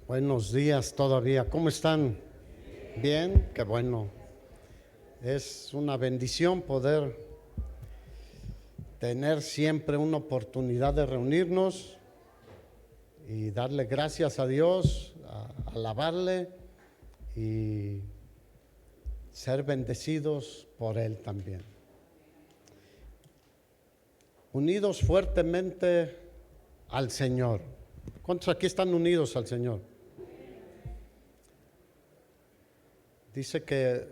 Buenos días todavía. ¿Cómo están? Bien, qué bueno. Es una bendición poder tener siempre una oportunidad de reunirnos y darle gracias a Dios, alabarle y ser bendecidos por Él también. Unidos fuertemente al Señor. ¿Cuántos aquí están unidos al Señor? Dice que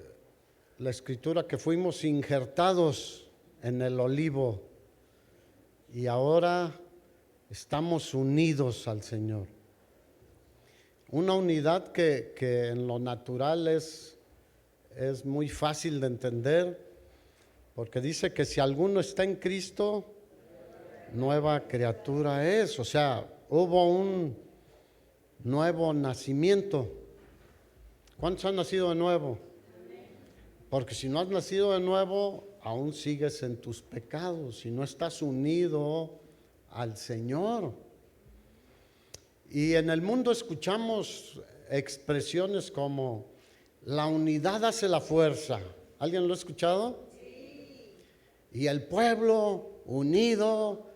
la escritura que fuimos injertados en el olivo y ahora estamos unidos al Señor. Una unidad que en lo natural es muy fácil de entender, porque dice que si alguno está en Cristo, nueva criatura es. O sea, hubo un nuevo nacimiento. ¿Cuántos han nacido de nuevo? Porque si no has nacido de nuevo, aún sigues en tus pecados, si no estás unido al Señor. Y en el mundo escuchamos expresiones como la unidad hace la fuerza. ¿Alguien lo ha escuchado? Sí. Y el pueblo unido.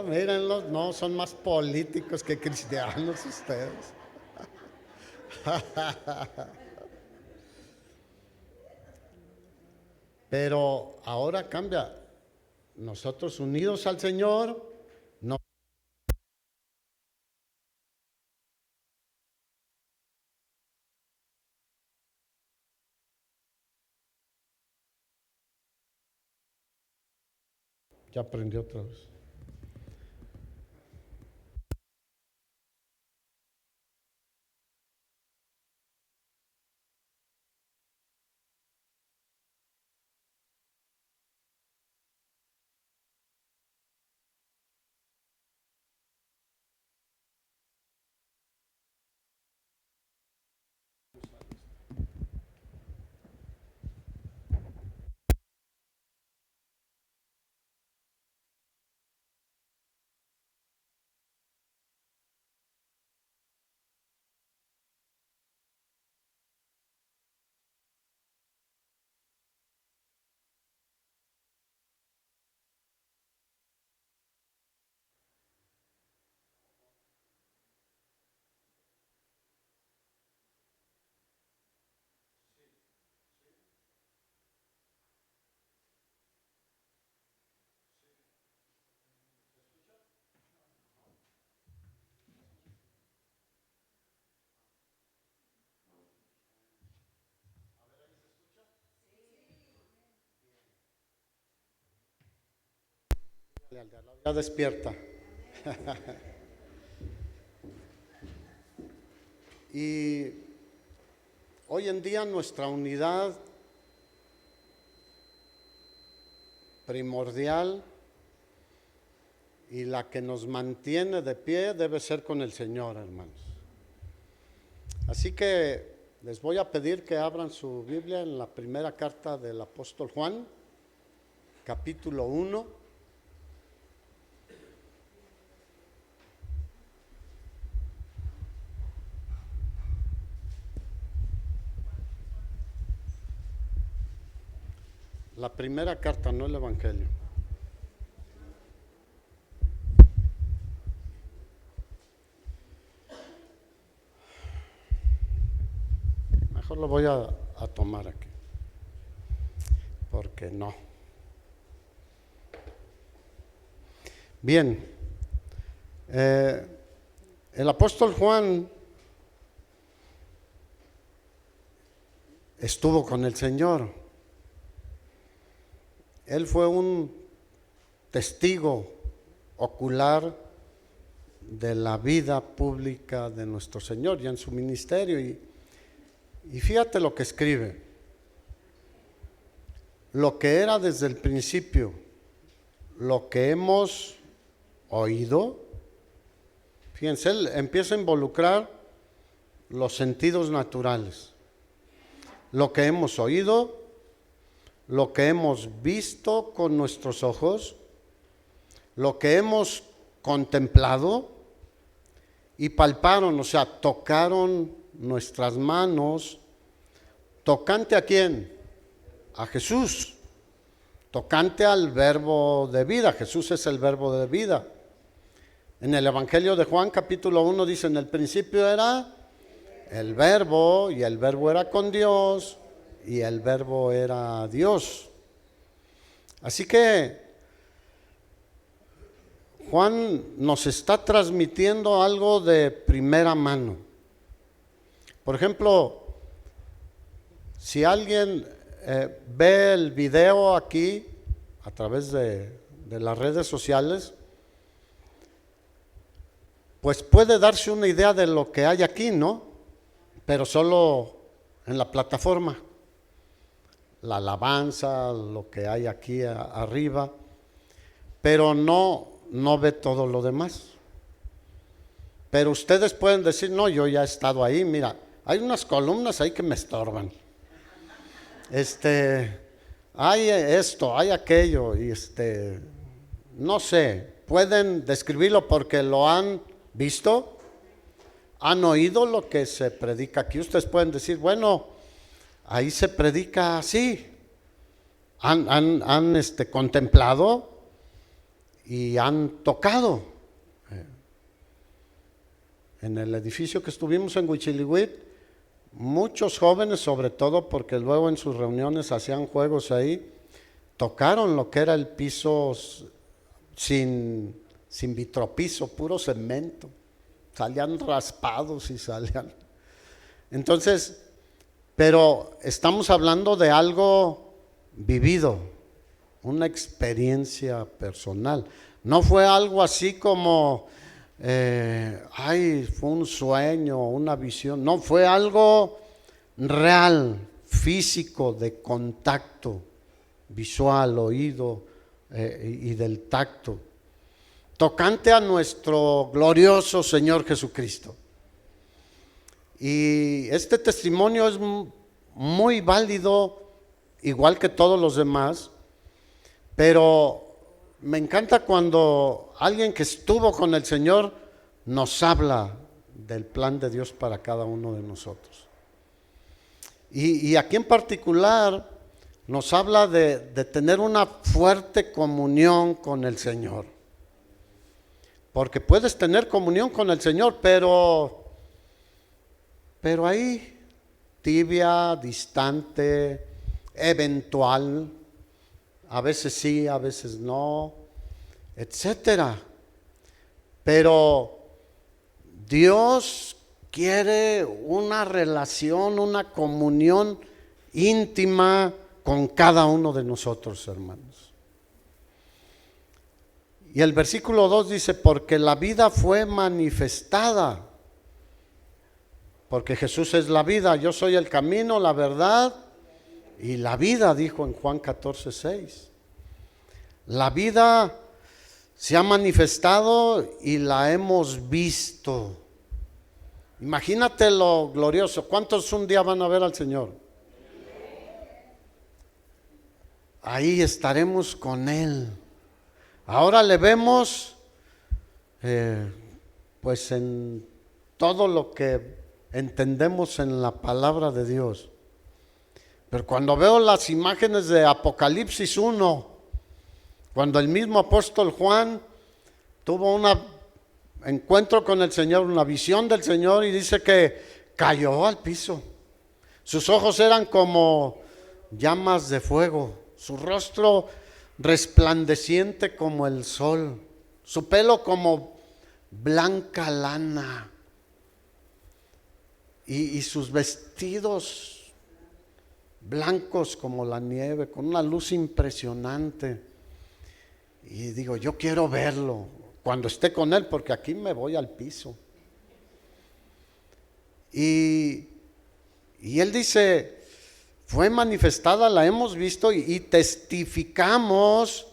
Mírenlos, no, son más políticos que cristianos ustedes. Pero ahora cambia. Nosotros unidos al Señor, no. Ya aprendió otra vez. Ya despierta. Y hoy en día nuestra unidad primordial y la que nos mantiene de pie debe ser con el Señor, hermanos. Así que les voy a pedir que abran su Biblia en la primera carta del apóstol Juan, capítulo 1. La primera carta, no el Evangelio. Mejor lo voy a tomar aquí, porque no. Bien, el apóstol Juan estuvo con el Señor. Él fue un testigo ocular de la vida pública de nuestro Señor y en su ministerio. Y fíjate lo que escribe. Lo que era desde el principio, lo que hemos oído. Fíjense, él empieza a involucrar los sentidos naturales. Lo que hemos oído, lo que hemos visto con nuestros ojos, lo que hemos contemplado y palparon, o sea, tocaron nuestras manos. ¿Tocante a quién? A Jesús. Tocante al verbo de vida. Jesús es el verbo de vida. En el Evangelio de Juan capítulo 1 dice, en el principio era el verbo, y el verbo era con Dios, y el verbo era Dios. Así que Juan nos está transmitiendo algo de primera mano. Por ejemplo, si alguien ve el video aquí a través de las redes sociales, pues puede darse una idea de lo que hay aquí, ¿no? Pero solo en la plataforma. La alabanza, lo que hay aquí arriba, pero no ve todo lo demás. Pero ustedes pueden decir, no, yo ya he estado ahí, mira, hay unas columnas ahí que me estorban. Hay esto, hay aquello, y no sé, pueden describirlo porque lo han visto, han oído lo que se predica aquí. Ustedes pueden decir, bueno, ahí se predica así. Han contemplado y han tocado. En el edificio que estuvimos en Huichilihuit, muchos jóvenes, sobre todo porque luego en sus reuniones hacían juegos ahí, tocaron lo que era el piso sin vitropiso, puro cemento. Salían raspados y salían. Entonces, pero estamos hablando de algo vivido, una experiencia personal. No fue algo así como, fue un sueño, una visión. No, fue algo real, físico, de contacto visual, oído y del tacto, tocante a nuestro glorioso Señor Jesucristo. Y este testimonio es muy válido, igual que todos los demás, pero me encanta cuando alguien que estuvo con el Señor nos habla del plan de Dios para cada uno de nosotros. Y aquí en particular nos habla de tener una fuerte comunión con el Señor. Porque puedes tener comunión con el Señor, pero ahí, tibia, distante, eventual, a veces sí, a veces no, etcétera. Pero Dios quiere una relación, una comunión íntima con cada uno de nosotros, hermanos. Y el versículo 2 dice, porque la vida fue manifestada. Porque Jesús es la vida, yo soy el camino, la verdad y la vida, dijo en Juan 14:6. La vida se ha manifestado y la hemos visto. Imagínate lo glorioso. ¿Cuántos un día van a ver al Señor? Ahí estaremos con Él. Ahora le vemos pues en todo lo que entendemos en la palabra de Dios. Pero cuando veo las imágenes de Apocalipsis 1, cuando el mismo apóstol Juan tuvo un encuentro con el Señor, una visión del Señor, y dice que cayó al piso. Sus ojos eran como llamas de fuego, su rostro resplandeciente como el sol, su pelo como blanca lana, y sus vestidos blancos como la nieve, con una luz impresionante. Y digo, yo quiero verlo cuando esté con Él, porque aquí me voy al piso. Y Él dice, fue manifestada, la hemos visto y testificamos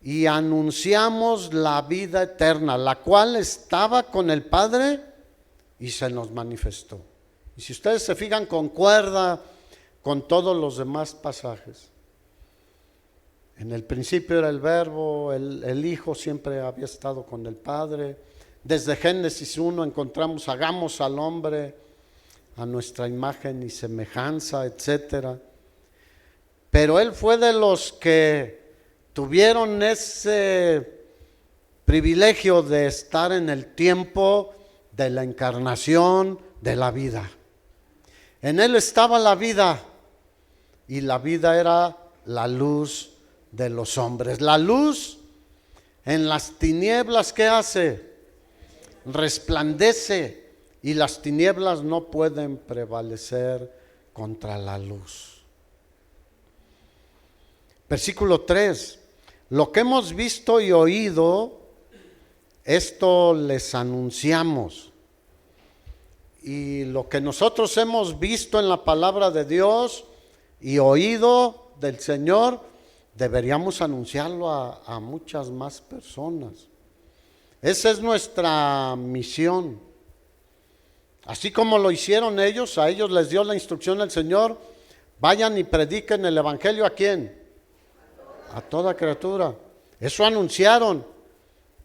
y anunciamos la vida eterna, la cual estaba con el Padre y se nos manifestó. Y si ustedes se fijan, concuerda con todos los demás pasajes. En el principio era el Verbo, el Hijo siempre había estado con el Padre, Desde Génesis 1 encontramos, hagamos al hombre a nuestra imagen y semejanza, etcétera. Pero él fue de los que tuvieron ese privilegio de estar en el tiempo de la encarnación de la vida. En él estaba la vida, y la vida era la luz de los hombres. La luz en las tinieblas, ¿qué hace? Resplandece, y las tinieblas no pueden prevalecer contra la luz. Versículo 3. Lo que hemos visto y oído, esto les anunciamos. Y lo que nosotros hemos visto en la palabra de Dios y oído del Señor, deberíamos anunciarlo a muchas más personas. Esa es nuestra misión. Así como lo hicieron ellos, a ellos les dio la instrucción el Señor: vayan y prediquen el evangelio. ¿A quién? A toda criatura. Eso anunciaron.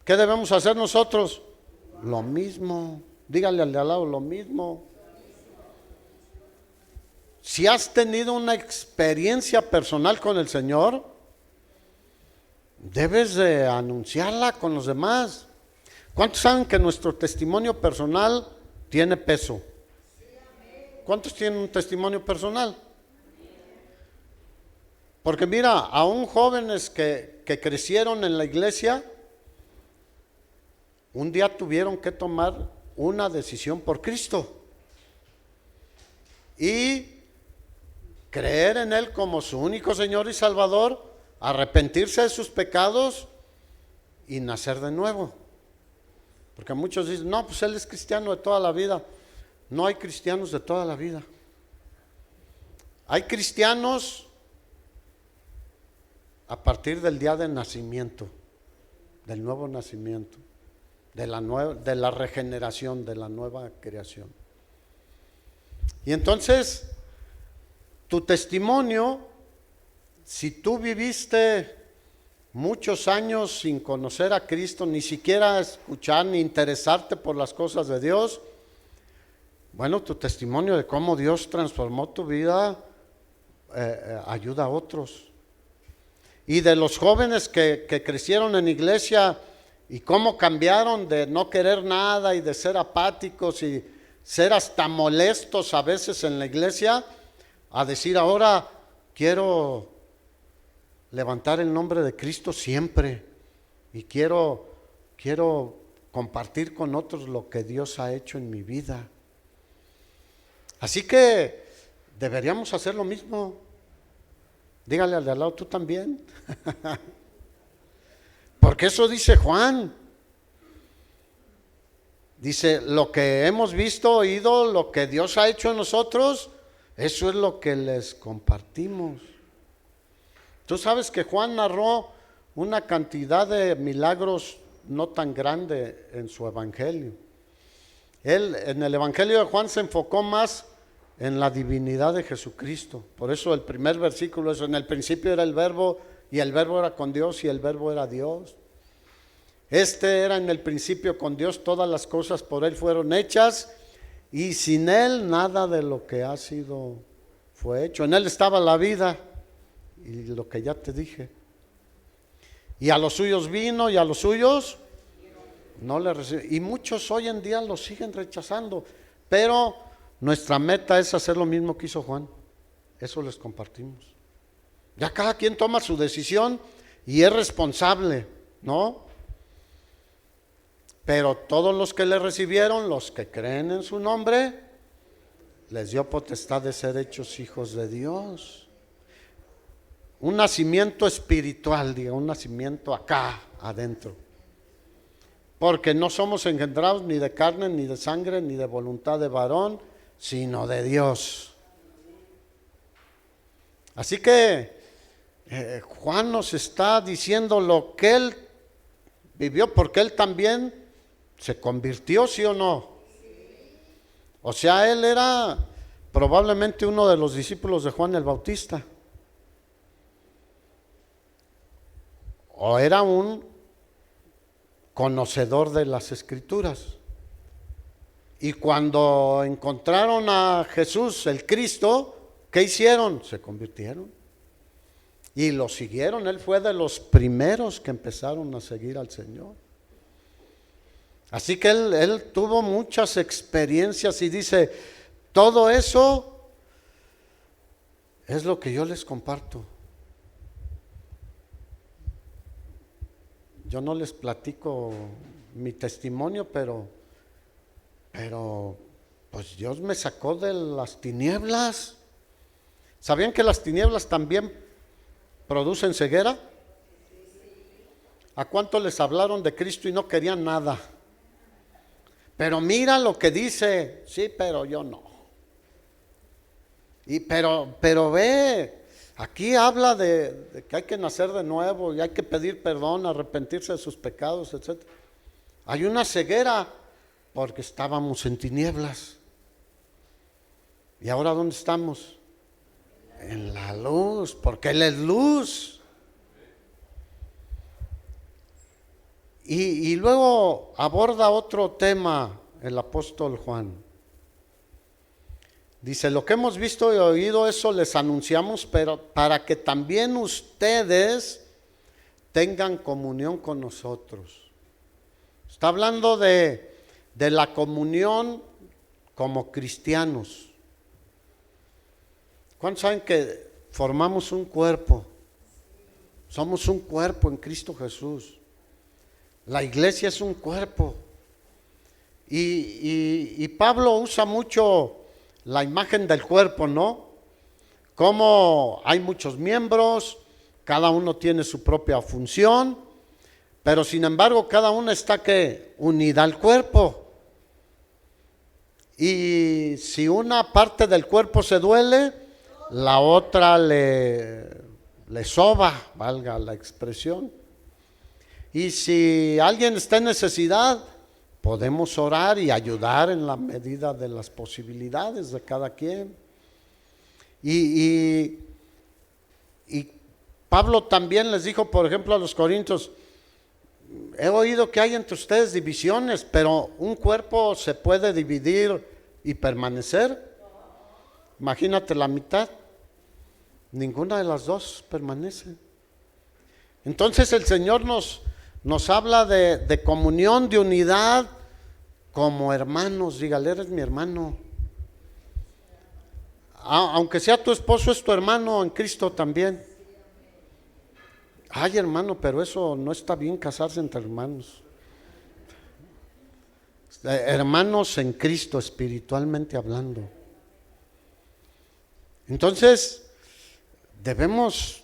¿Qué debemos hacer nosotros? Lo mismo. Dígale al de al lado, lo mismo. Si has tenido una experiencia personal con el Señor, debes de anunciarla con los demás. ¿Cuántos saben que nuestro testimonio personal tiene peso? ¿Cuántos tienen un testimonio personal? Porque mira, aún jóvenes que crecieron en la iglesia, un día tuvieron que tomar una decisión por Cristo y creer en Él como su único Señor y Salvador, arrepentirse de sus pecados y nacer de nuevo. Porque muchos dicen, no, pues él es cristiano de toda la vida. No hay cristianos de toda la vida. Hay cristianos a partir del día de nacimiento, del nuevo nacimiento, de la regeneración, de la nueva creación. Y entonces, tu testimonio, si tú viviste muchos años sin conocer a Cristo, ni siquiera escuchar ni interesarte por las cosas de Dios, bueno, tu testimonio de cómo Dios transformó tu vida ayuda a otros. Y de los jóvenes que crecieron en iglesia y cómo cambiaron de no querer nada y de ser apáticos y ser hasta molestos a veces en la iglesia, a decir ahora quiero levantar el nombre de Cristo siempre y quiero compartir con otros lo que Dios ha hecho en mi vida. Así que deberíamos hacer lo mismo. Dígale al de al lado, tú también. Porque eso dice Juan. Dice, lo que hemos visto, oído, lo que Dios ha hecho en nosotros, eso es lo que les compartimos. Tú sabes que Juan narró una cantidad de milagros no tan grande en su evangelio. Él en el evangelio de Juan se enfocó más en la divinidad de Jesucristo. Por eso el primer versículo es: en el principio era el verbo, y el verbo era con Dios, y el verbo era Dios. Este era en el principio con Dios, todas las cosas por Él fueron hechas, y sin Él nada de lo que ha sido fue hecho. En Él estaba la vida, y lo que ya te dije. Y a los suyos vino, y a los suyos no le recibieron. Y muchos hoy en día lo siguen rechazando. Pero nuestra meta es hacer lo mismo que hizo Juan. Eso les compartimos. Ya cada quien toma su decisión y es responsable, ¿no? Pero todos los que le recibieron, los que creen en su nombre, les dio potestad de ser hechos hijos de Dios. Un nacimiento espiritual, diga, un nacimiento acá, adentro. Porque no somos engendrados ni de carne, ni de sangre, ni de voluntad de varón, sino de Dios. Así que Juan nos está diciendo lo que él vivió, porque él también se convirtió, ¿sí o no? O sea, él era probablemente uno de los discípulos de Juan el Bautista. O era un conocedor de las Escrituras. Y cuando encontraron a Jesús, el Cristo, ¿qué hicieron? Se convirtieron y lo siguieron. Él fue de los primeros que empezaron a seguir al Señor. Así que él tuvo muchas experiencias y dice, todo eso es lo que yo les comparto. Yo no les platico mi testimonio, pero pues Dios me sacó de las tinieblas. ¿Sabían que las tinieblas también producen ceguera? ¿A cuánto les hablaron de Cristo y no querían nada? Pero mira lo que dice, sí, pero yo no. Pero ve, aquí habla de que hay que nacer de nuevo y hay que pedir perdón, arrepentirse de sus pecados, etc. Hay una ceguera porque estábamos en tinieblas. ¿Y ahora dónde estamos? En la luz, porque Él es luz. Y luego aborda otro tema el apóstol Juan. Dice, lo que hemos visto y oído, eso les anunciamos, pero para que también ustedes tengan comunión con nosotros. Está hablando de la comunión como cristianos. ¿Cuántos saben que formamos un cuerpo? Somos un cuerpo en Cristo Jesús. La iglesia es un cuerpo. Y Pablo usa mucho la imagen del cuerpo, ¿no? Como hay muchos miembros, cada uno tiene su propia función, pero sin embargo cada uno está unida al cuerpo. Y si una parte del cuerpo se duele, la otra le soba, valga la expresión. Y si alguien está en necesidad, podemos orar y ayudar en la medida de las posibilidades de cada quien. Y Pablo también les dijo, por ejemplo, a los corintios, he oído que hay entre ustedes divisiones, pero un cuerpo se puede dividir y permanecer. Imagínate la mitad, ninguna de las dos permanece. Entonces el Señor nos habla de comunión, de unidad, como hermanos. Dígale, eres mi hermano. Aunque sea tu esposo, es tu hermano en Cristo también. Ay, hermano, pero eso no está bien, casarse entre hermanos. Hermanos en Cristo, espiritualmente hablando. Entonces, debemos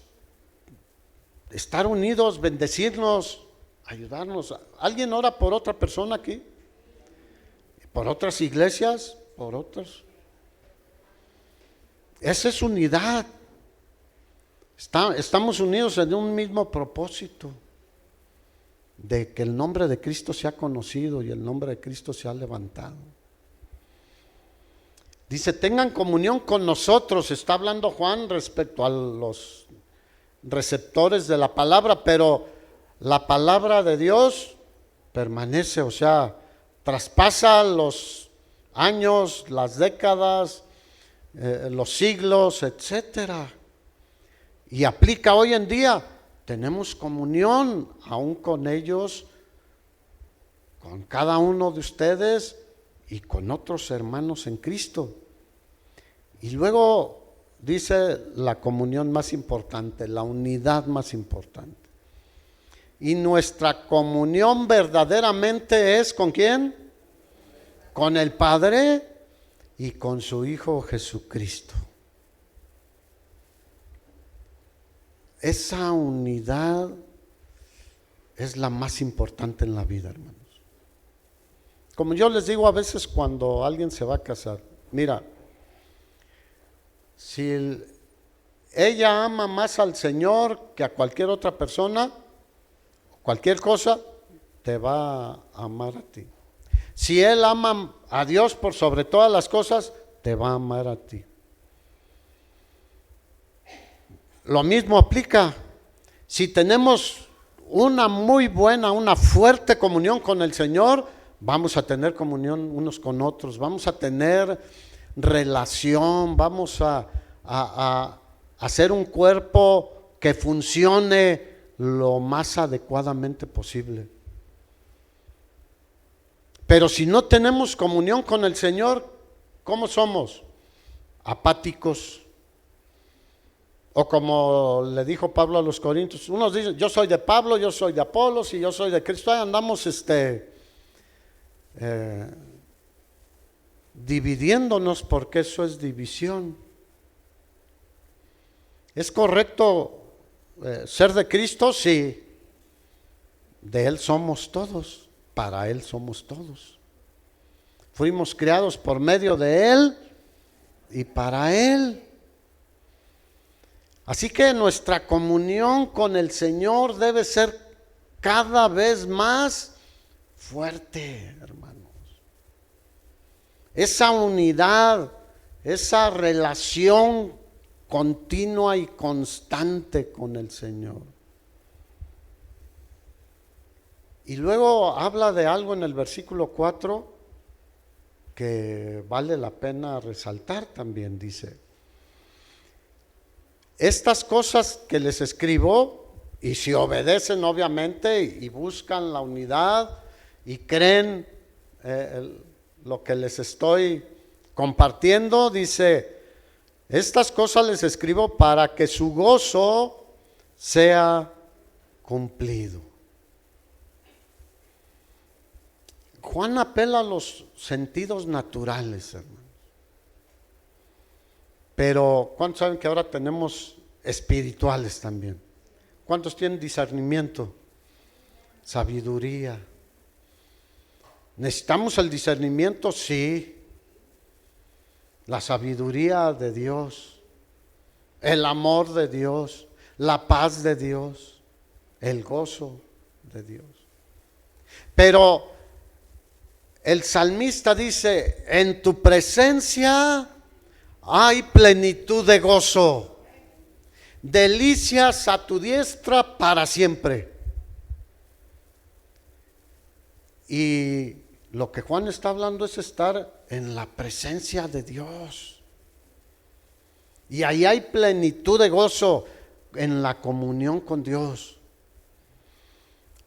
estar unidos, bendecirnos, ayudarnos. ¿Alguien ora por otra persona aquí? ¿Por otras iglesias? ¿Por otras? Esa es unidad. Estamos unidos en un mismo propósito, de que el nombre de Cristo sea conocido y el nombre de Cristo sea levantado. Dice, tengan comunión con nosotros. Está hablando Juan respecto a los receptores de la palabra, pero la palabra de Dios permanece, o sea, traspasa los años, las décadas, los siglos, etcétera, y aplica hoy en día. Tenemos comunión aún con ellos, con cada uno de ustedes y con otros hermanos en Cristo. Y luego dice la comunión más importante, la unidad más importante. Y nuestra comunión verdaderamente es ¿con quién? Con el Padre y con su Hijo Jesucristo. Esa unidad es la más importante en la vida, hermanos. Como yo les digo a veces cuando alguien se va a casar, mira, si ella ama más al Señor que a cualquier otra persona, cualquier cosa, te va a amar a ti. Si él ama a Dios por sobre todas las cosas, te va a amar a ti. Lo mismo aplica. Si tenemos una muy buena, una fuerte comunión con el Señor, vamos a tener comunión unos con otros, vamos a tener relación, vamos a hacer un cuerpo que funcione lo más adecuadamente posible. Pero si no tenemos comunión con el Señor, ¿cómo somos? Apáticos. O como le dijo Pablo a los Corintios, unos dicen, yo soy de Pablo, yo soy de Apolos y yo soy de Cristo. Ahí andamos dividiéndonos, porque eso es división. ¿Es correcto ser de Cristo? Sí. De Él somos todos, para Él somos todos. Fuimos creados por medio de Él y para Él. Así que nuestra comunión con el Señor debe ser cada vez más fuerte, hermanos. Esa unidad, esa relación continua y constante con el Señor. Y luego habla de algo en el versículo 4 que vale la pena resaltar también, dice: estas cosas que les escribo, y si obedecen obviamente y buscan la unidad y creen lo que les estoy compartiendo, dice, estas cosas les escribo para que su gozo sea cumplido. Juan apela a los sentidos naturales, hermano. Pero ¿cuántos saben que ahora tenemos espirituales también? ¿Cuántos tienen discernimiento? Sabiduría. ¿Necesitamos el discernimiento? Sí. La sabiduría de Dios, el amor de Dios, la paz de Dios, el gozo de Dios. Pero el salmista dice, en tu presencia hay plenitud de gozo, delicias a tu diestra para siempre. Y lo que Juan está hablando es estar en la presencia de Dios. Y ahí hay plenitud de gozo en la comunión con Dios.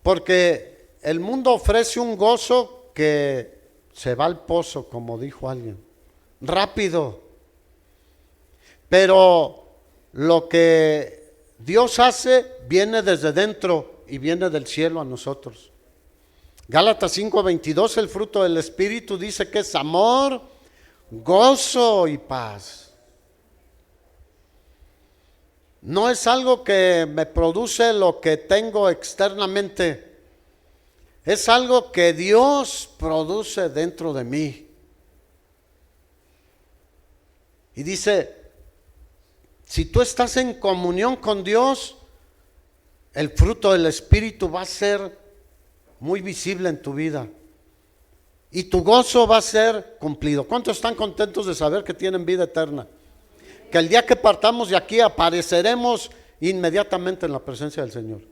Porque el mundo ofrece un gozo que se va al pozo, como dijo alguien, rápido. Pero lo que Dios hace viene desde dentro y viene del cielo a nosotros. Gálatas 5:22, el fruto del Espíritu dice que es amor, gozo y paz. No es algo que me produce lo que tengo externamente, es algo que Dios produce dentro de mí. Y dice, si tú estás en comunión con Dios, el fruto del Espíritu va a ser muy visible en tu vida. Y tu gozo va a ser cumplido. ¿Cuántos están contentos de saber que tienen vida eterna? Que el día que partamos de aquí apareceremos inmediatamente en la presencia del Señor.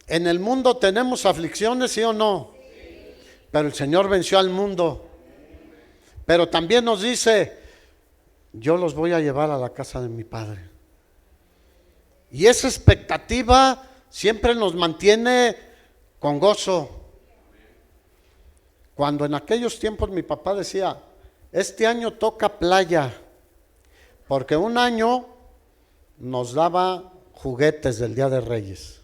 En el mundo tenemos aflicciones, ¿sí o no? Sí. Pero el Señor venció al mundo. Pero también nos dice, yo los voy a llevar a la casa de mi Padre. Y esa expectativa siempre nos mantiene con gozo. Cuando en aquellos tiempos mi papá decía, este año toca playa, porque un año nos daba juguetes del Día de Reyes.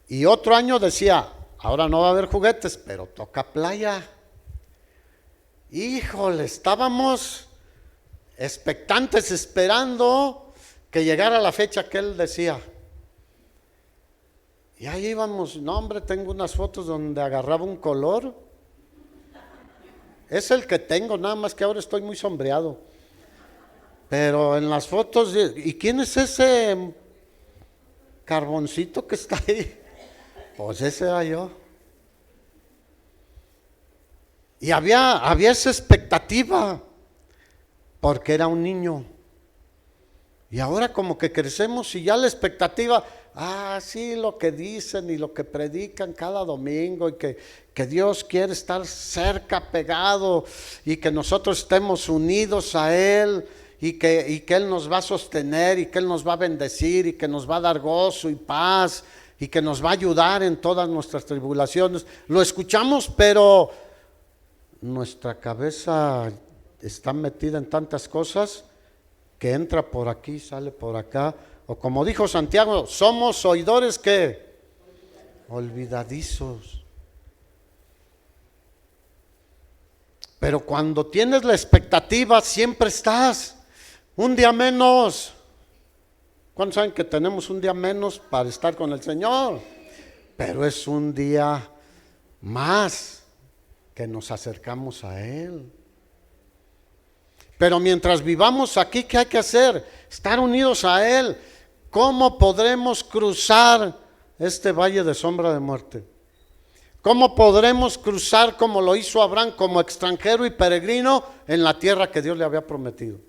Y otro año decía, ahora no va a haber juguetes, pero toca playa. Híjole, estábamos expectantes, esperando que llegara la fecha que él decía. Y ahí íbamos, no hombre, tengo unas fotos donde agarraba un color. Es el que tengo, nada más que ahora estoy muy sombreado. Pero en las fotos, ¿y quién es ese carboncito que está ahí? Pues ese era yo. Y había esa expectativa, porque era un niño. Y ahora como que crecemos y ya la expectativa, sí, lo que dicen y lo que predican cada domingo y que Dios quiere estar cerca, pegado y que nosotros estemos unidos a Él y que Él nos va a sostener y que Él nos va a bendecir y que nos va a dar gozo y paz y que nos va a ayudar en todas nuestras tribulaciones. Lo escuchamos, pero nuestra cabeza está metida en tantas cosas que entra por aquí, sale por acá, o como dijo Santiago, somos oidores que olvidadizos. Pero cuando tienes la expectativa, siempre estás un día menos. ¿Cuántos saben que tenemos un día menos para estar con el Señor? Pero es un día más que nos acercamos a Él. Pero mientras vivamos aquí, ¿qué hay que hacer? Estar unidos a Él. ¿Cómo podremos cruzar este valle de sombra de muerte? ¿Cómo podremos cruzar como lo hizo Abraham, como extranjero y peregrino en la tierra que Dios le había prometido?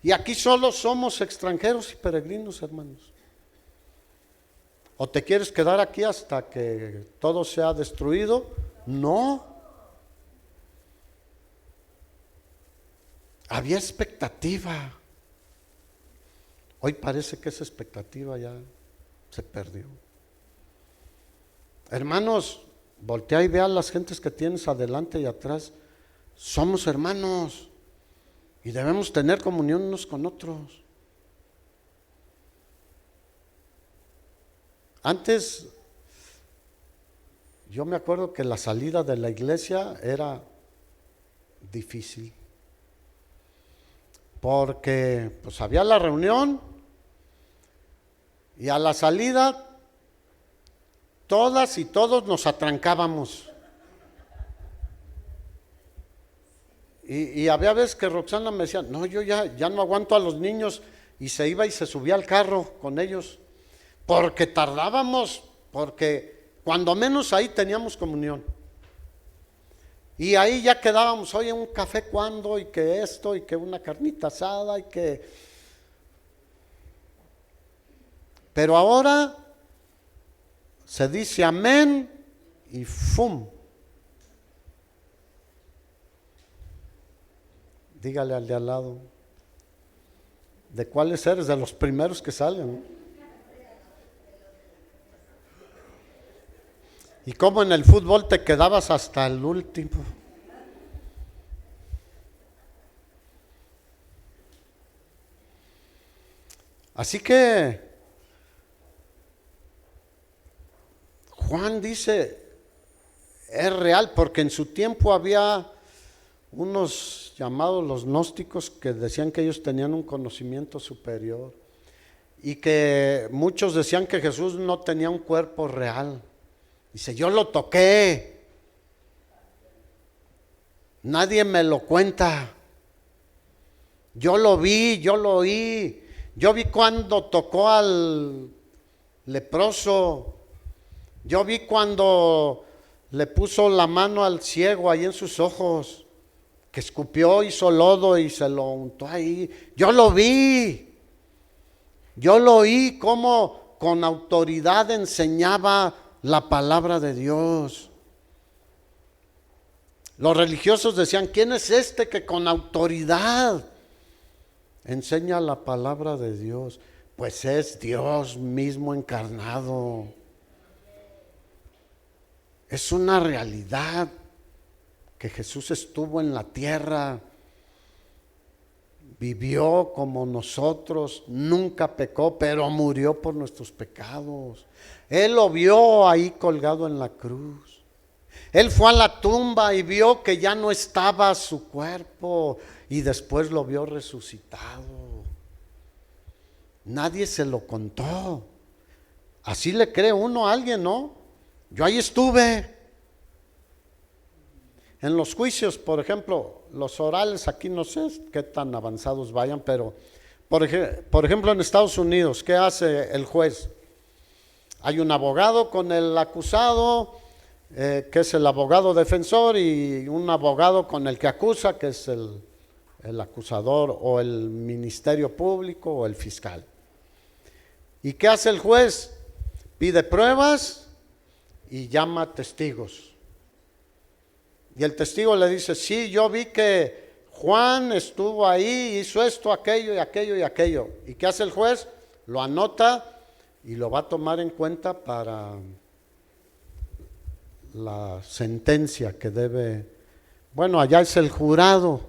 Y aquí solo somos extranjeros y peregrinos, hermanos. ¿O te quieres quedar aquí hasta que todo sea destruido? No. Había expectativa. Hoy parece que esa expectativa ya se perdió. Hermanos, voltea y vea a las gentes que tienes adelante y atrás. Somos hermanos y debemos tener comunión unos con otros. Antes, yo me acuerdo que la salida de la iglesia era difícil. Porque pues había la reunión y a la salida todas y todos nos atrancábamos. Y había veces que Roxana me decía, no, yo ya no aguanto a los niños, y se iba y se subía al carro con ellos, porque tardábamos, porque cuando menos ahí teníamos comunión. Y ahí ya quedábamos, oye, un café cuando, y que esto, y que una carnita asada, y que... Pero ahora se dice amén y ¡fum! Dígale al de al lado, ¿de cuáles eres? De los primeros que salen. Y como en el fútbol te quedabas hasta el último. Así que Juan dice, es real, porque en su tiempo había unos llamados los gnósticos que decían que ellos tenían un conocimiento superior y que muchos decían que Jesús no tenía un cuerpo real. Dice, yo lo toqué, nadie me lo cuenta, yo lo vi, yo lo oí, yo vi cuando tocó al leproso, yo vi cuando le puso la mano al ciego ahí en sus ojos, que escupió, hizo lodo y se lo untó ahí, yo lo vi, yo lo oí cómo con autoridad enseñaba la palabra de Dios. Los religiosos decían, ¿quién es este que con autoridad enseña la palabra de Dios? Pues es Dios mismo encarnado. Es una realidad que Jesús estuvo en la tierra, vivió como nosotros, nunca pecó, pero murió por nuestros pecados. Él lo vio ahí colgado en la cruz. Él fue a la tumba y vio que ya no estaba su cuerpo y después lo vio resucitado. Nadie se lo contó. Así le cree uno a alguien, ¿no? Yo ahí estuve. En los juicios, por ejemplo, los orales aquí no sé qué tan avanzados vayan, pero por ejemplo en Estados Unidos, ¿qué hace el juez? Hay un abogado con el acusado, que es el abogado defensor, y un abogado con el que acusa, que es el el acusador o el ministerio público o el fiscal. ¿Y qué hace el juez? Pide pruebas y llama testigos. Y el testigo le dice, sí, yo vi que Juan estuvo ahí, hizo esto, aquello y aquello y aquello. ¿Y qué hace el juez? Lo anota y lo va a tomar en cuenta para la sentencia que debe. Bueno, allá es el jurado,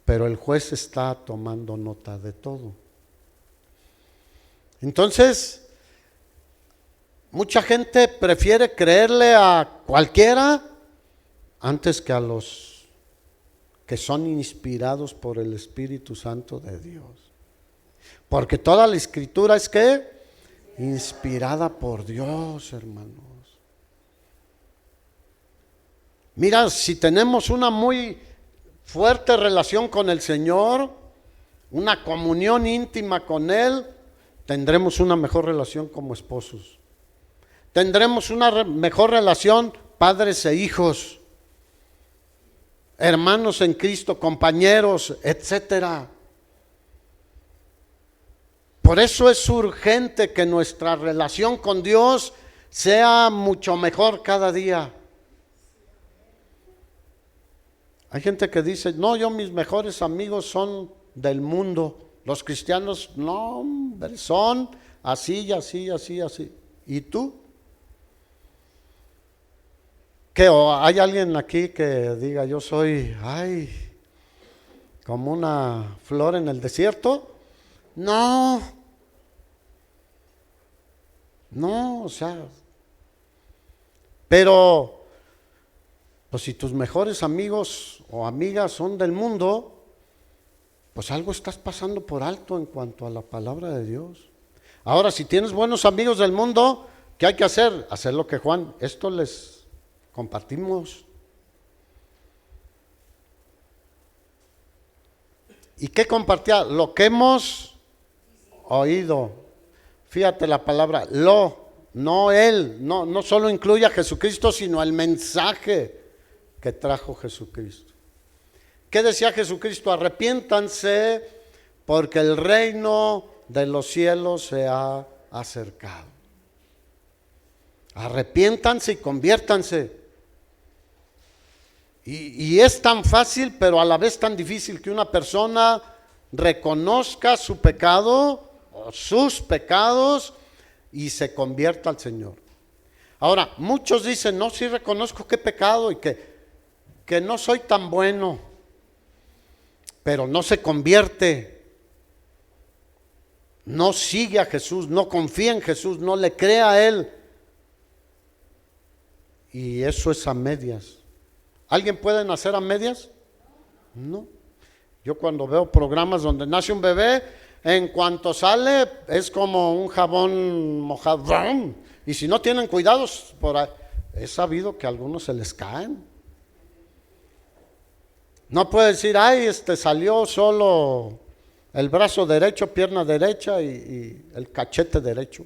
pero el juez está tomando nota de todo. Entonces, mucha gente prefiere creerle a cualquiera antes que a los que son inspirados por el Espíritu Santo de Dios. Porque toda la Escritura es ¿qué? Inspirada por Dios, hermanos. Mira, si tenemos una muy fuerte relación con el Señor, una comunión íntima con Él, tendremos una mejor relación como esposos. Tendremos una mejor relación padres e hijos, hermanos en Cristo, compañeros, etcétera. Por eso es urgente que nuestra relación con Dios sea mucho mejor cada día. Hay gente que dice, no, yo mis mejores amigos son del mundo. Los cristianos, no, hombre, son así y así, así, así. ¿Y tú? ¿Qué? ¿O hay alguien aquí que diga, yo soy, como una flor en el desierto? No, o sea, pero pues si tus mejores amigos o amigas son del mundo, pues algo estás pasando por alto en cuanto a la palabra de Dios. Ahora, si tienes buenos amigos del mundo, ¿qué hay que hacer? Hacer lo que Juan, esto les compartimos. ¿Y qué compartía? Lo que hemos oído. Fíjate la palabra, no él, no solo incluye a Jesucristo, sino el mensaje que trajo Jesucristo. ¿Qué decía Jesucristo? Arrepiéntanse porque el reino de los cielos se ha acercado. Arrepiéntanse y conviértanse. Y es tan fácil, pero a la vez tan difícil que una persona reconozca su pecado o sus pecados y se convierta al Señor. Ahora, muchos dicen, no, sí reconozco que he pecado y que no soy tan bueno, pero no se convierte, no sigue a Jesús, no confía en Jesús, no le cree a Él. Y eso es a medias. ¿Alguien puede nacer a medias? No. Yo cuando veo programas donde nace un bebé, en cuanto sale es como un jabón mojado. Y si no tienen cuidados, por ahí, he sabido que a algunos se les caen. No puede decir, salió solo el brazo derecho, pierna derecha y el cachete derecho.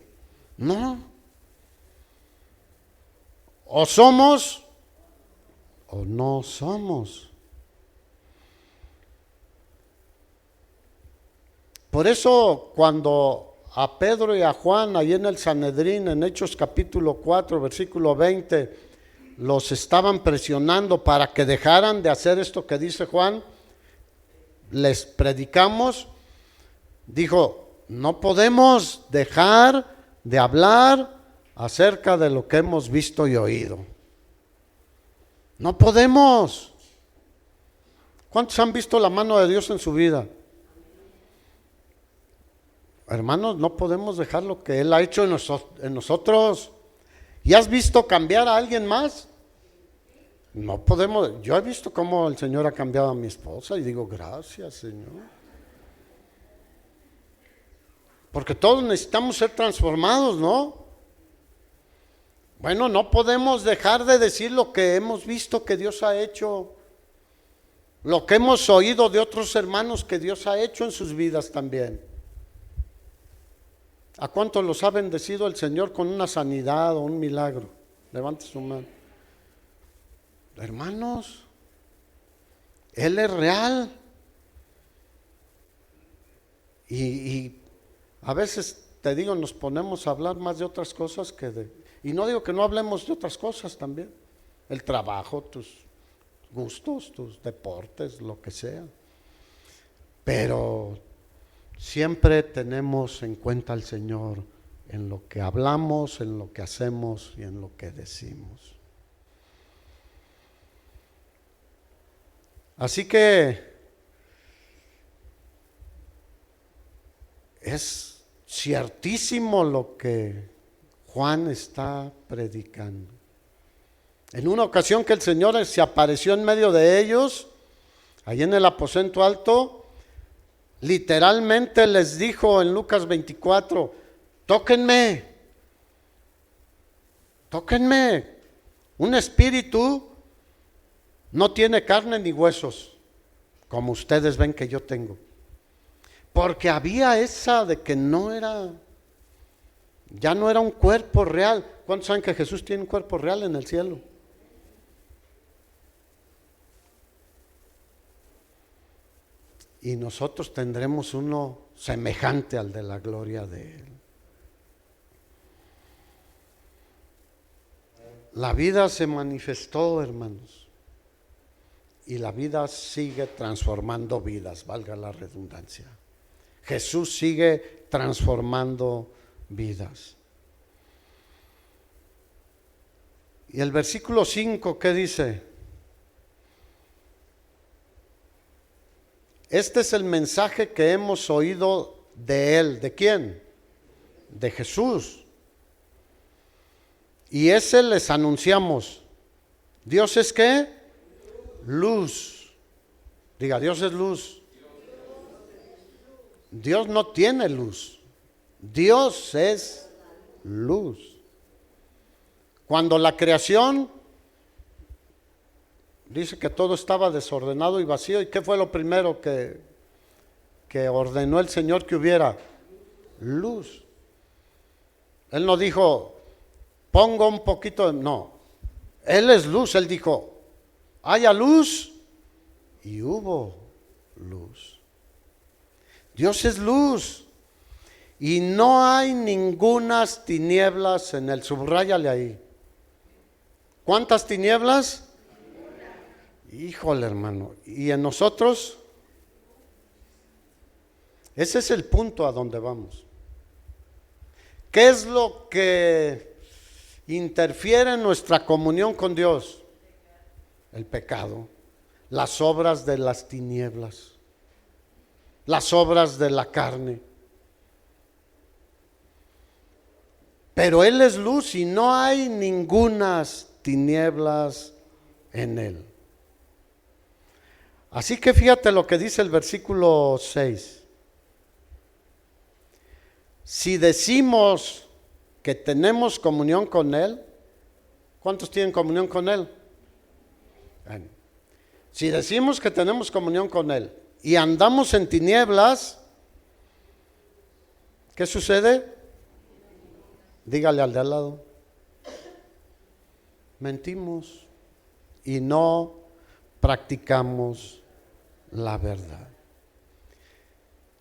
No. O somos o no somos. Por eso cuando a Pedro y a Juan, ahí en el Sanedrín, en Hechos capítulo 4, versículo 20, los estaban presionando para que dejaran de hacer esto que dice Juan, les predicamos, dijo, no podemos dejar de hablar acerca de lo que hemos visto y oído. No podemos. ¿Cuántos han visto la mano de Dios en su vida? Hermanos, no podemos dejar lo que Él ha hecho en nosotros. ¿Y has visto cambiar a alguien más? No podemos. Yo he visto cómo el Señor ha cambiado a mi esposa y digo, gracias, Señor. Porque todos necesitamos ser transformados, ¿no? Bueno, no podemos dejar de decir lo que hemos visto que Dios ha hecho, lo que hemos oído de otros hermanos que Dios ha hecho en sus vidas también. ¿A cuántos los ha bendecido el Señor con una sanidad o un milagro? Levante su mano. Hermanos, Él es real. Y a veces, te digo, nos ponemos a hablar más de otras cosas que de... Y no digo que no hablemos de otras cosas también. El trabajo, tus gustos, tus deportes, lo que sea. Pero siempre tenemos en cuenta al Señor en lo que hablamos, en lo que hacemos y en lo que decimos. Así que es ciertísimo lo que Juan está predicando. En una ocasión que el Señor se apareció en medio de ellos, ahí en el aposento alto, literalmente les dijo en Lucas 24, tóquenme, tóquenme. Un espíritu no tiene carne ni huesos, como ustedes ven que yo tengo. Porque había esa de que ya no era un cuerpo real. ¿Cuántos saben que Jesús tiene un cuerpo real en el cielo? Y nosotros tendremos uno semejante al de la gloria de Él. La vida se manifestó, hermanos, y la vida sigue transformando vidas, valga la redundancia. Jesús sigue transformando vidas. Y el versículo 5, ¿qué dice? Este es el mensaje que hemos oído de Él. ¿De quién? De Jesús. Y ese les anunciamos. ¿Dios es qué? Luz. Diga, Dios es luz. Dios no tiene luz. Dios es luz. Cuando la creación dice que todo estaba desordenado y vacío, ¿y qué fue lo primero que ordenó el Señor que hubiera? Luz. Él no dijo, pongo un poquito de... No, Él es luz. Él dijo, haya luz, y hubo luz. Dios es luz. Y no hay ningunas tinieblas en Él. Subráyale ahí. ¿Cuántas tinieblas? Híjole, hermano. ¿Y en nosotros? Ese es el punto a donde vamos. ¿Qué es lo que interfiere en nuestra comunión con Dios? El pecado, las obras de las tinieblas, las obras de la carne. Pero Él es luz y no hay ningunas tinieblas en Él. Así que fíjate lo que dice el versículo 6. Si decimos que tenemos comunión con Él, ¿cuántos tienen comunión con Él? Bueno, si decimos que tenemos comunión con Él y andamos en tinieblas, ¿qué sucede? Dígale al de al lado. Mentimos y no practicamos la verdad.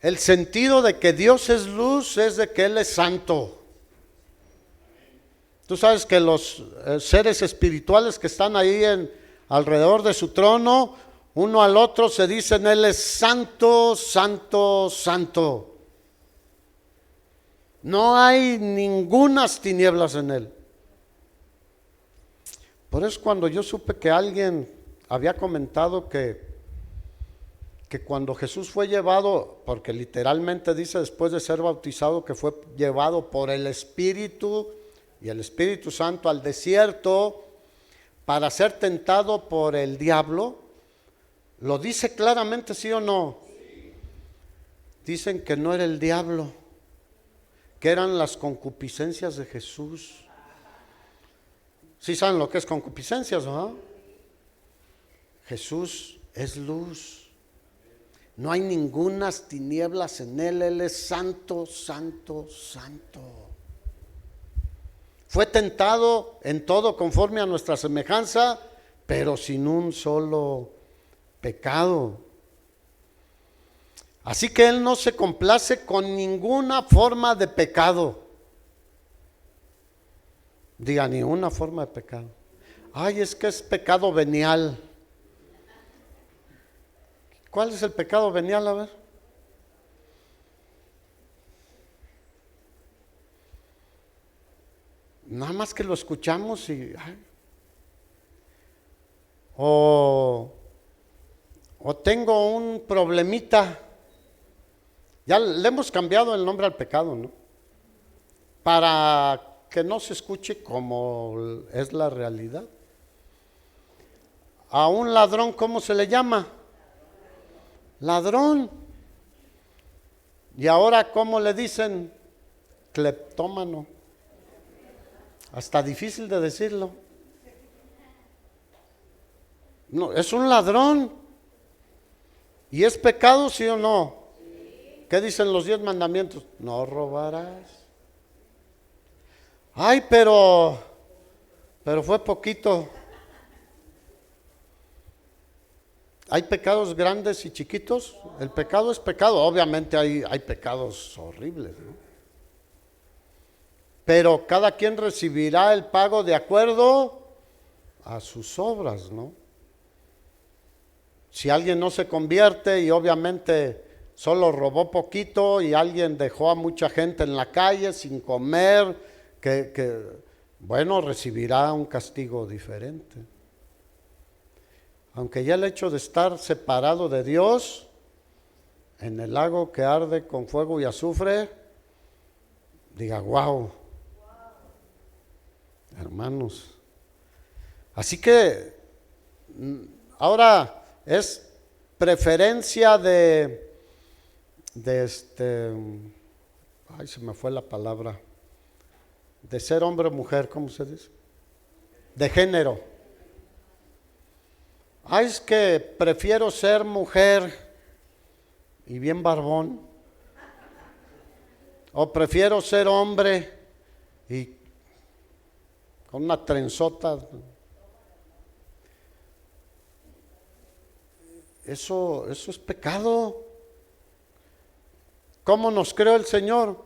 El sentido de que Dios es luz es de que Él es santo. Tú sabes que los seres espirituales que están ahí alrededor de su trono, uno al otro se dicen, Él es santo, santo, santo. No hay ningunas tinieblas en Él. Por eso cuando yo supe que alguien había comentado que cuando Jesús fue llevado, porque literalmente dice después de ser bautizado que fue llevado por el Espíritu y el Espíritu Santo al desierto para ser tentado por el diablo, ¿lo dice claramente, sí o no? Dicen que no era el diablo, que eran las concupiscencias de Jesús. ¿Sí saben lo que es concupiscencias, no? Jesús es luz. No hay ningunas tinieblas en Él. Él es santo, santo, santo. Fue tentado en todo conforme a nuestra semejanza, pero sin un solo pecado. Así que Él no se complace con ninguna forma de pecado. Diga, ni una forma de pecado. Ay, es que es pecado venial. ¿Cuál es el pecado venial? A ver. Nada más que lo escuchamos y... O tengo un problemita. Ya le hemos cambiado el nombre al pecado, ¿no? Para que no se escuche como es la realidad. A un ladrón, ¿cómo se le llama? Ladrón. Y ahora, ¿cómo le dicen? Cleptómano. Hasta difícil de decirlo. No, es un ladrón. ¿Y es pecado, sí o no? Sí. ¿Qué dicen los 10 mandamientos? No robarás. Ay, pero fue poquito. ¿Hay pecados grandes y chiquitos? El pecado es pecado. Obviamente hay pecados horribles, ¿no? Pero cada quien recibirá el pago de acuerdo a sus obras, ¿no? Si alguien no se convierte y obviamente solo robó poquito y alguien dejó a mucha gente en la calle sin comer, bueno, recibirá un castigo diferente. Aunque ya el hecho de estar separado de Dios en el lago que arde con fuego y azufre, diga, wow, hermanos. Así que ahora es preferencia ay, se me fue la palabra, de ser hombre o mujer, ¿cómo se dice? De género. Ay, es que prefiero ser mujer y bien barbón, o prefiero ser hombre y con una trenzota. Eso es pecado. ¿Cómo nos creó el Señor?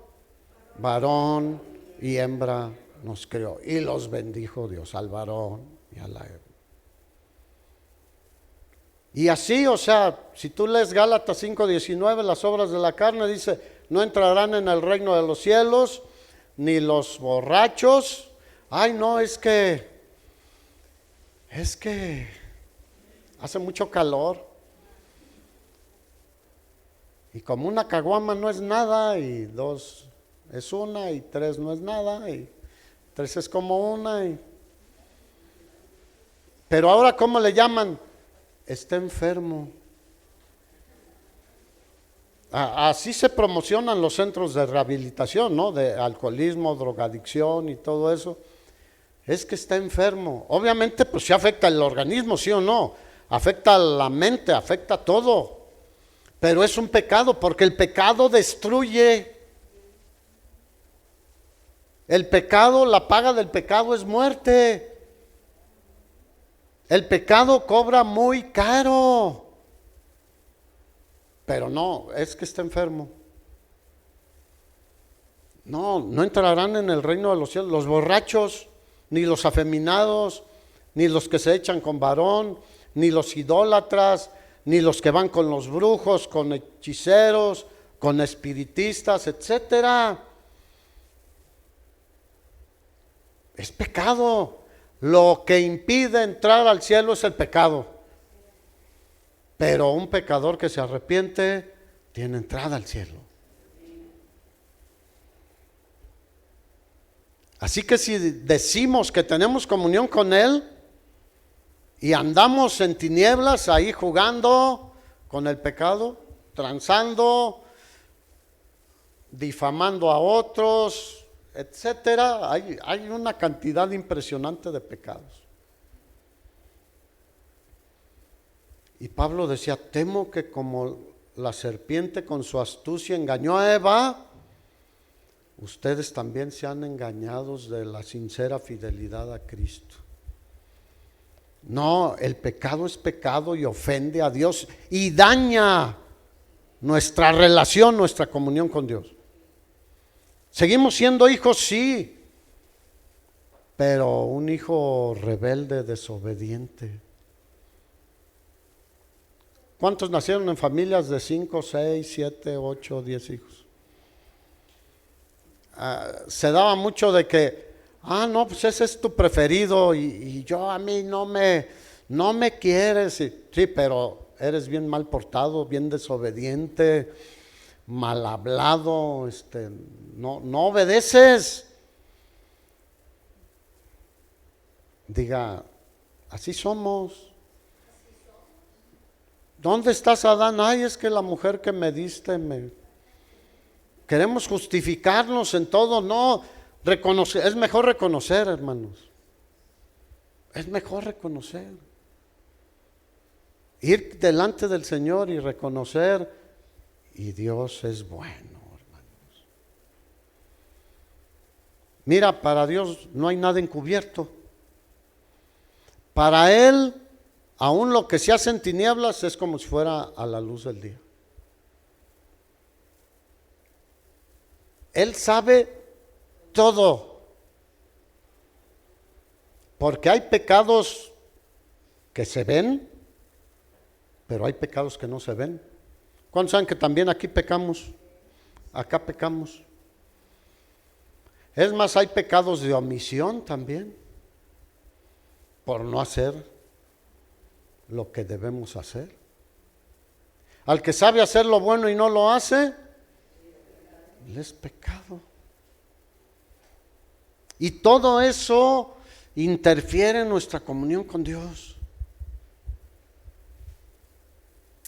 Varón y hembra nos creó y los bendijo Dios al varón y a la hembra. Y así, o sea, si tú lees Gálatas 5:19, las obras de la carne, dice, no entrarán en el reino de los cielos, ni los borrachos. Ay, no, es que hace mucho calor. Y como una caguama no es nada, y 2 es una, y 3 no es nada, y 3 es como una. Pero ahora, ¿cómo le llaman? Está enfermo. Así se promocionan los centros de rehabilitación, ¿no? De alcoholismo, drogadicción y todo eso. Es que está enfermo. Obviamente, pues sí afecta el organismo, ¿sí o no? Afecta la mente, afecta todo. Pero es un pecado, porque el pecado destruye. El pecado, la paga del pecado es muerte. El pecado cobra muy caro. Pero no, es que está enfermo. No entrarán en el reino de los cielos los borrachos, ni los afeminados, ni los que se echan con varón, ni los idólatras, ni los que van con los brujos, con hechiceros, con espiritistas, etcétera. Es pecado. Lo que impide entrar al cielo es el pecado. Pero un pecador que se arrepiente tiene entrada al cielo. Así que si decimos que tenemos comunión con Él y andamos en tinieblas ahí jugando con el pecado, transando, difamando a otros, etcétera, hay una cantidad impresionante de pecados. Y Pablo decía, temo que como la serpiente con su astucia engañó a Eva, ustedes también sean engañados de la sincera fidelidad a Cristo. No, el pecado es pecado y ofende a Dios y daña nuestra relación, nuestra comunión con Dios. ¿Seguimos siendo hijos? Sí, pero un hijo rebelde, desobediente. ¿Cuántos nacieron en familias de 5, 6, 7, 8, 10 hijos? Se daba mucho de que, no, pues ese es tu preferido y yo a mí no me quieres. Sí, pero eres bien mal portado, bien desobediente, mal hablado, no obedeces. Diga, así somos. ¿Dónde estás, Adán? Ay, es que la mujer que me diste Queremos justificarnos en todo. No, reconocer, es mejor reconocer, hermanos. Es mejor reconocer. Ir delante del Señor y reconocer, y Dios es bueno, hermanos. Mira, para Dios no hay nada encubierto. Para Él, aún lo que se hace en tinieblas es como si fuera a la luz del día. Él sabe todo. Porque hay pecados que se ven, pero hay pecados que no se ven. ¿Cuántos saben que también aquí pecamos? Acá pecamos. Es más, hay pecados de omisión también, por no hacer lo que debemos hacer. Al que sabe hacer lo bueno y no lo hace, le es pecado. Y todo eso interfiere en nuestra comunión con Dios.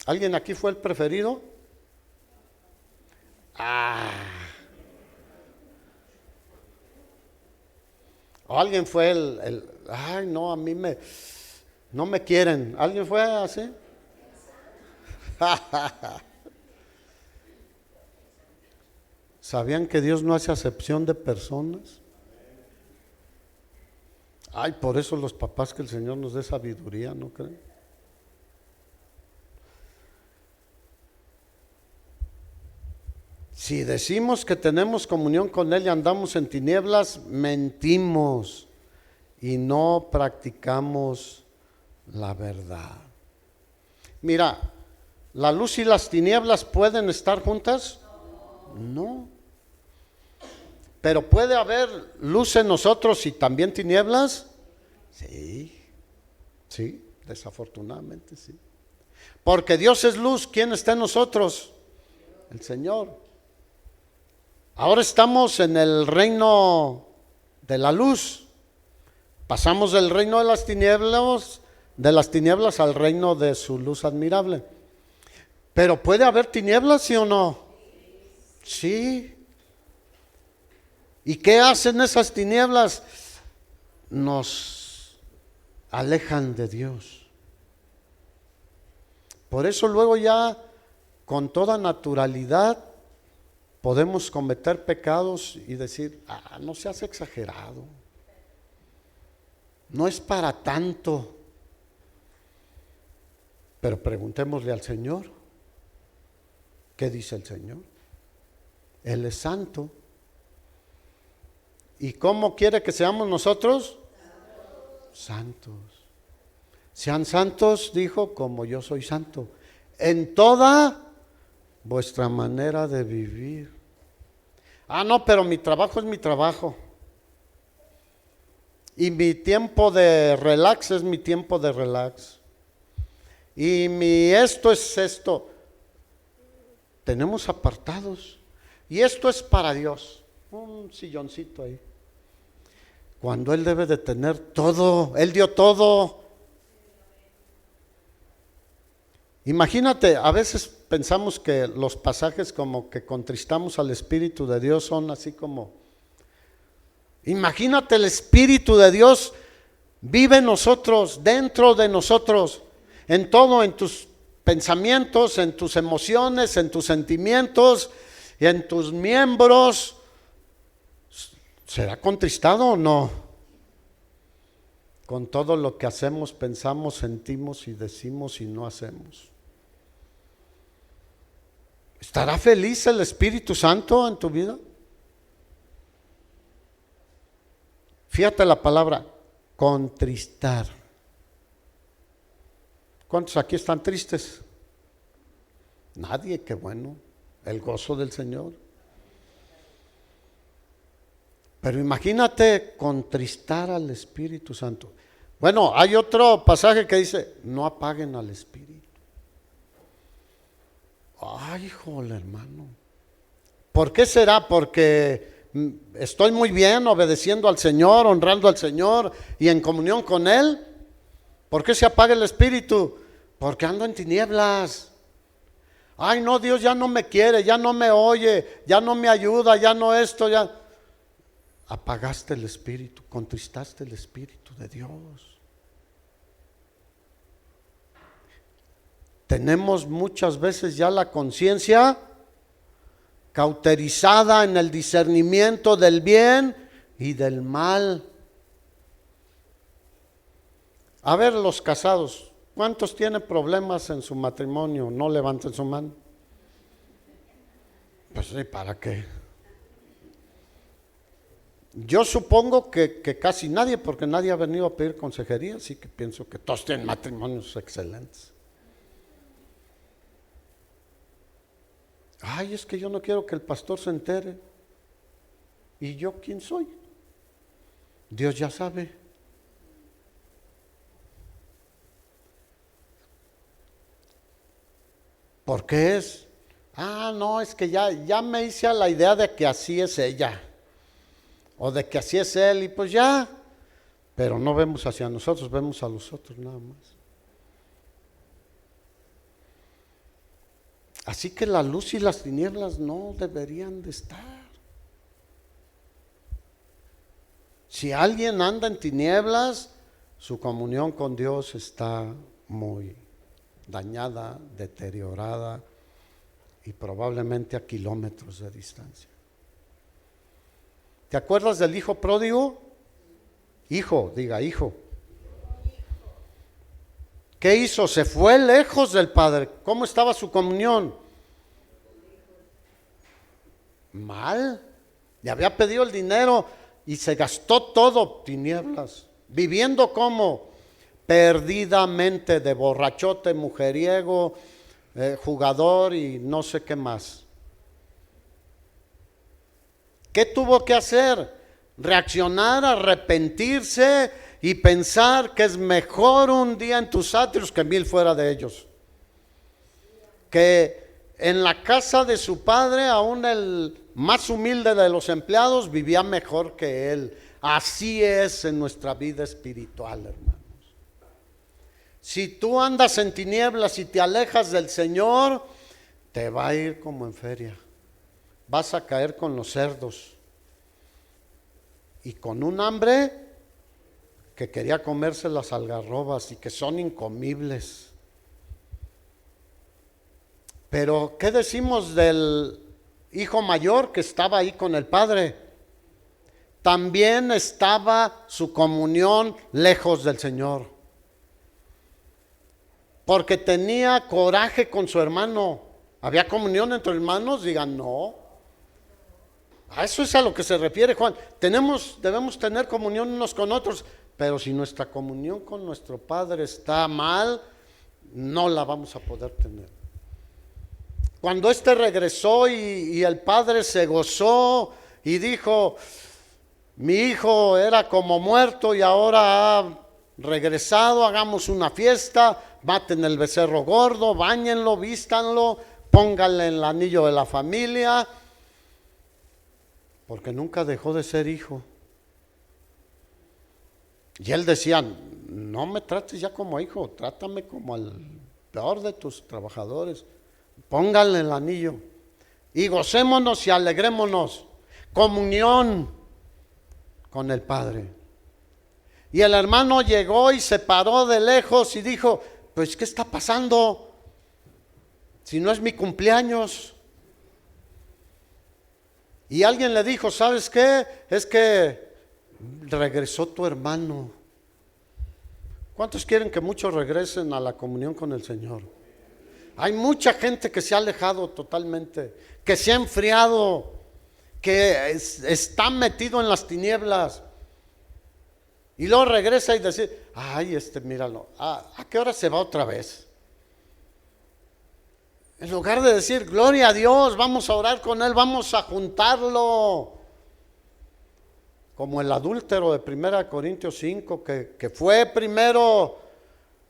¿Alguien aquí fue el preferido? ¿O alguien fue ay, no, a mí no me quieren? ¿Alguien fue así? ¿Sabían que Dios no hace acepción de personas? Ay, por eso los papás, que el Señor nos dé sabiduría, ¿no creen? Si decimos que tenemos comunión con Él y andamos en tinieblas, mentimos y no practicamos la verdad. Mira, ¿la luz y las tinieblas pueden estar juntas? No. ¿Pero puede haber luz en nosotros y también tinieblas? Sí, desafortunadamente sí. Porque Dios es luz, ¿quién está en nosotros? El Señor. Ahora estamos en el reino de la luz. Pasamos del reino de las tinieblas al reino de su luz admirable. Pero ¿puede haber tinieblas, sí o no? Sí. ¿Y qué hacen esas tinieblas? Nos alejan de Dios. Por eso luego ya con toda naturalidad podemos cometer pecados y decir, no seas exagerado, no es para tanto. Pero preguntémosle al Señor, ¿qué dice el Señor? Él es santo. ¿Y cómo quiere que seamos nosotros? Santos. Sean santos, dijo, como yo soy santo, en toda vuestra manera de vivir. No, pero mi trabajo es mi trabajo. Y mi tiempo de relax es mi tiempo de relax. Y mi esto es esto. Tenemos apartados. Y esto es para Dios. Un silloncito ahí. Cuando Él debe de tener todo. Él dio todo. Imagínate, a veces pensamos que los pasajes como que contristamos al Espíritu de Dios son así como, imagínate, el Espíritu de Dios vive en nosotros, dentro de nosotros, en todo, en tus pensamientos, en tus emociones, en tus sentimientos y en tus miembros. ¿Será contristado o no? Con todo lo que hacemos, pensamos, sentimos y decimos y no hacemos. ¿Estará feliz el Espíritu Santo en tu vida? Fíjate la palabra, contristar. ¿Cuántos aquí están tristes? Nadie, qué bueno, el gozo del Señor. Pero imagínate contristar al Espíritu Santo. Bueno, hay otro pasaje que dice, no apaguen al Espíritu. Ay, híjole, hermano. ¿Por qué será? Porque estoy muy bien obedeciendo al Señor, honrando al Señor y en comunión con Él. ¿Por qué se apaga el Espíritu? Porque ando en tinieblas. Ay, no, Dios ya no me quiere, ya no me oye, ya no me ayuda, ya no esto, ya. Apagaste el Espíritu, contristaste el Espíritu de Dios. Tenemos muchas veces ya la conciencia cauterizada en el discernimiento del bien y del mal. A ver, los casados, ¿cuántos tienen problemas en su matrimonio? No levanten su mano. Pues sí, ¿para qué? Yo supongo que casi nadie, porque nadie ha venido a pedir consejería, así que pienso que todos tienen matrimonios excelentes. Ay, es que yo no quiero que el pastor se entere. ¿Y yo quién soy? Dios ya sabe. ¿Por qué es? Ah, no, es que ya me hice a la idea de que así es ella. O de que así es él, y pues ya. Pero no vemos hacia nosotros, vemos a los otros nada más. Así que la luz y las tinieblas no deberían de estar. Si alguien anda en tinieblas, su comunión con Dios está muy dañada, deteriorada y probablemente a kilómetros de distancia. ¿Te acuerdas del hijo pródigo? Hijo, diga hijo. ¿Qué hizo? Se fue lejos del Padre. ¿Cómo estaba su comunión? Mal. Le había pedido el dinero y se gastó todo, tinieblas. Viviendo como perdidamente, de borrachote, mujeriego, jugador y no sé qué más. ¿Qué tuvo que hacer? Reaccionar, arrepentirse y pensar que es mejor un día en tus atrios que 1000 fuera de ellos. Que en la casa de su padre, aún el más humilde de los empleados, vivía mejor que él. Así es en nuestra vida espiritual, hermanos. Si tú andas en tinieblas y te alejas del Señor, te va a ir como en feria. Vas a caer con los cerdos y con un hambre que quería comerse las algarrobas y que son incomibles. Pero ¿qué decimos del hijo mayor que estaba ahí con el padre? También estaba su comunión lejos del Señor, porque tenía coraje con su hermano. ¿Había comunión entre hermanos? Digan, no. A eso es a lo que se refiere Juan. Debemos tener comunión unos con otros, pero si nuestra comunión con nuestro Padre está mal, no la vamos a poder tener. Cuando éste regresó y el padre se gozó y dijo, mi hijo era como muerto y ahora ha regresado, hagamos una fiesta, maten el becerro gordo, báñenlo, vístanlo, pónganle el anillo de la familia, porque nunca dejó de ser hijo. Y él decía, no me trates ya como hijo, trátame como el peor de tus trabajadores. Pónganle el anillo y gocémonos y alegrémonos. Comunión con el Padre. Y el hermano llegó y se paró de lejos y dijo, pues ¿qué está pasando? Si no es mi cumpleaños. Y alguien le dijo, ¿sabes qué? Es que regresó tu hermano. ¿Cuántos quieren que muchos regresen a la comunión con el Señor? Hay mucha gente que se ha alejado totalmente, que se ha enfriado, que está metido en las tinieblas. Y luego regresa y dice, ay, míralo, ¿a qué hora se va otra vez? En lugar de decir, gloria a Dios, vamos a orar con él, vamos a juntarlo. Como el adúltero de 1 Corintios 5, que fue primero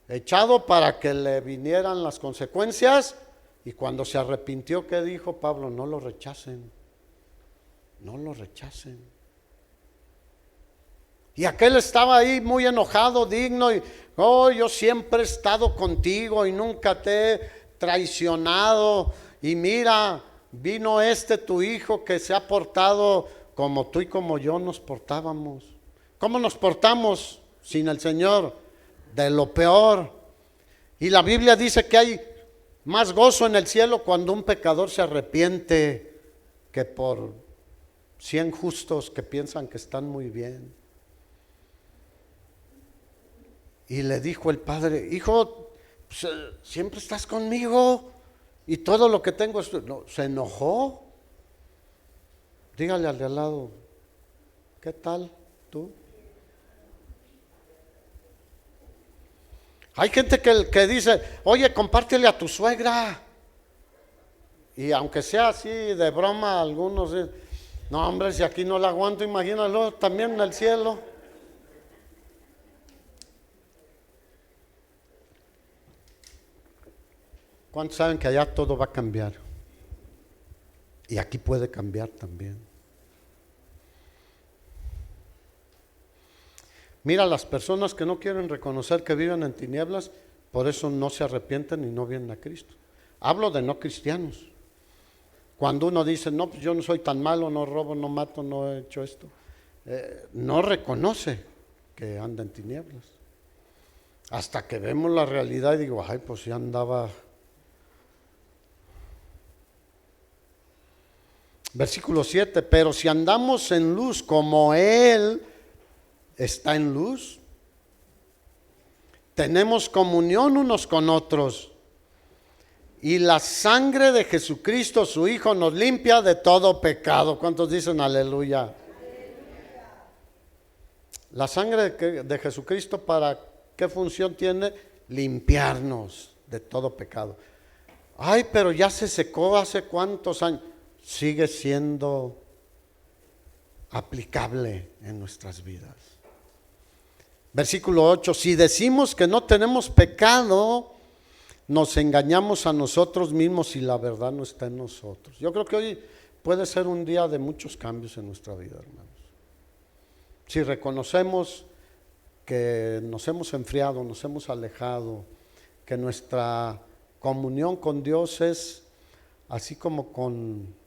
echado para que le vinieran las consecuencias, y cuando se arrepintió, ¿qué dijo Pablo? No lo rechacen, no lo rechacen. Y aquel estaba ahí muy enojado, digno, y yo siempre he estado contigo y nunca te he traicionado, y mira, vino tu hijo que se ha portado como tú y como yo nos portábamos. ¿Cómo nos portamos sin el Señor? De lo peor. Y la Biblia dice que hay más gozo en el cielo cuando un pecador se arrepiente que por 100 justos que piensan que están muy bien. Y le dijo el padre, hijo, pues, siempre estás conmigo y todo lo que tengo es... No, se enojó. Dígale al de al lado, ¿qué tal tú? Hay gente que dice, oye, compártele a tu suegra. Y aunque sea así de broma, algunos dicen, no hombre, si aquí no la aguanto, imagínalo también en el cielo. ¿Cuántos saben que allá todo va a cambiar? Y aquí puede cambiar también. Mira, las personas que no quieren reconocer que viven en tinieblas, por eso no se arrepienten y no vienen a Cristo. Hablo de no cristianos. Cuando uno dice, no, pues yo no soy tan malo, no robo, no mato, no he hecho esto, no reconoce que anda en tinieblas. Hasta que vemos la realidad y digo, ay, pues ya andaba. Versículo 7, pero si andamos en luz como Él está en luz, tenemos comunión unos con otros, y la sangre de Jesucristo, su Hijo, nos limpia de todo pecado. ¿Cuántos dicen aleluya? La sangre de Jesucristo, ¿para qué función tiene? Limpiarnos de todo pecado. Ay, pero ya se secó hace cuántos años. Sigue siendo aplicable en nuestras vidas. Versículo 8, si decimos que no tenemos pecado, nos engañamos a nosotros mismos y la verdad no está en nosotros. Yo creo que hoy puede ser un día de muchos cambios en nuestra vida, hermanos. Si reconocemos que nos hemos enfriado, nos hemos alejado, que nuestra comunión con Dios es así como con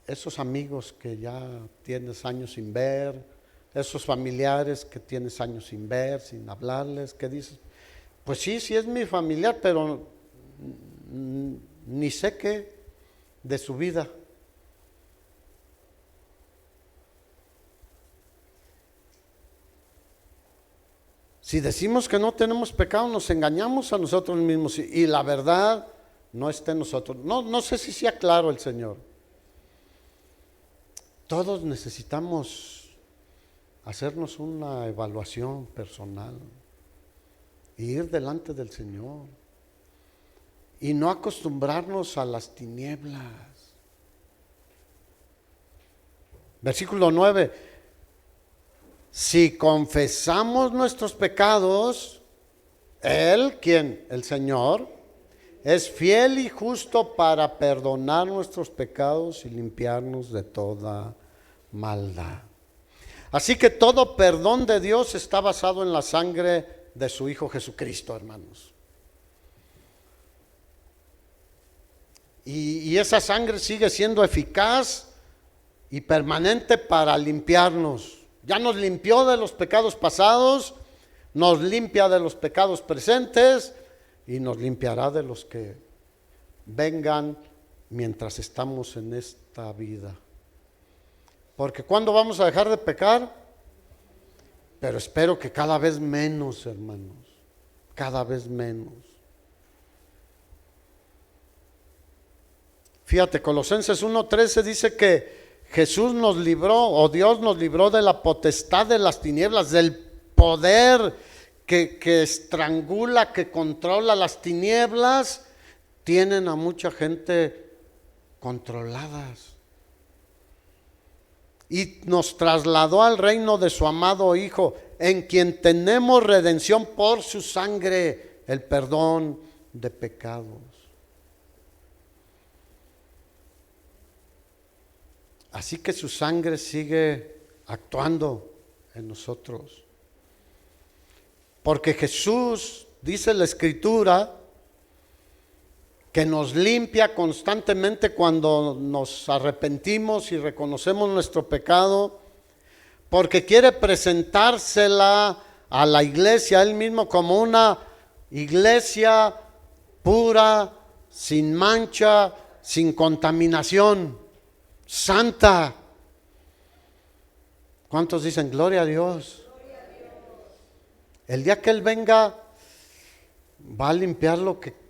esos amigos que ya tienes años sin ver, esos familiares que tienes años sin ver, sin hablarles, que dices, pues sí es mi familiar, pero ni sé qué de su vida. Si decimos que no tenemos pecado, nos engañamos a nosotros mismos y la verdad no está en nosotros. No sé si sea claro el Señor. Todos necesitamos hacernos una evaluación personal e ir delante del Señor y no acostumbrarnos a las tinieblas. Versículo 9, si confesamos nuestros pecados, Él, ¿quién? El Señor, es fiel y justo para perdonar nuestros pecados y limpiarnos de toda maldad. Así que todo perdón de Dios está basado en la sangre de su Hijo Jesucristo, hermanos. Y esa sangre sigue siendo eficaz y permanente para limpiarnos. Ya nos limpió de los pecados pasados, nos limpia de los pecados presentes y nos limpiará de los que vengan mientras estamos en esta vida. Porque ¿cuándo vamos a dejar de pecar? Pero espero que cada vez menos, hermanos, cada vez menos. Fíjate, Colosenses 1:13 dice que Jesús nos libró, o Dios nos libró de la potestad de las tinieblas, del poder que estrangula, que controla las tinieblas. Tienen a mucha gente controladas. Y nos trasladó al reino de su amado Hijo, en quien tenemos redención por su sangre, el perdón de pecados. Así que su sangre sigue actuando en nosotros. Porque Jesús, dice la Escritura, que nos limpia constantemente cuando nos arrepentimos y reconocemos nuestro pecado, porque quiere presentársela a la iglesia, a Él mismo, como una iglesia pura, sin mancha, sin contaminación, santa. ¿Cuántos dicen gloria a Dios? El día que Él venga, va a limpiar lo que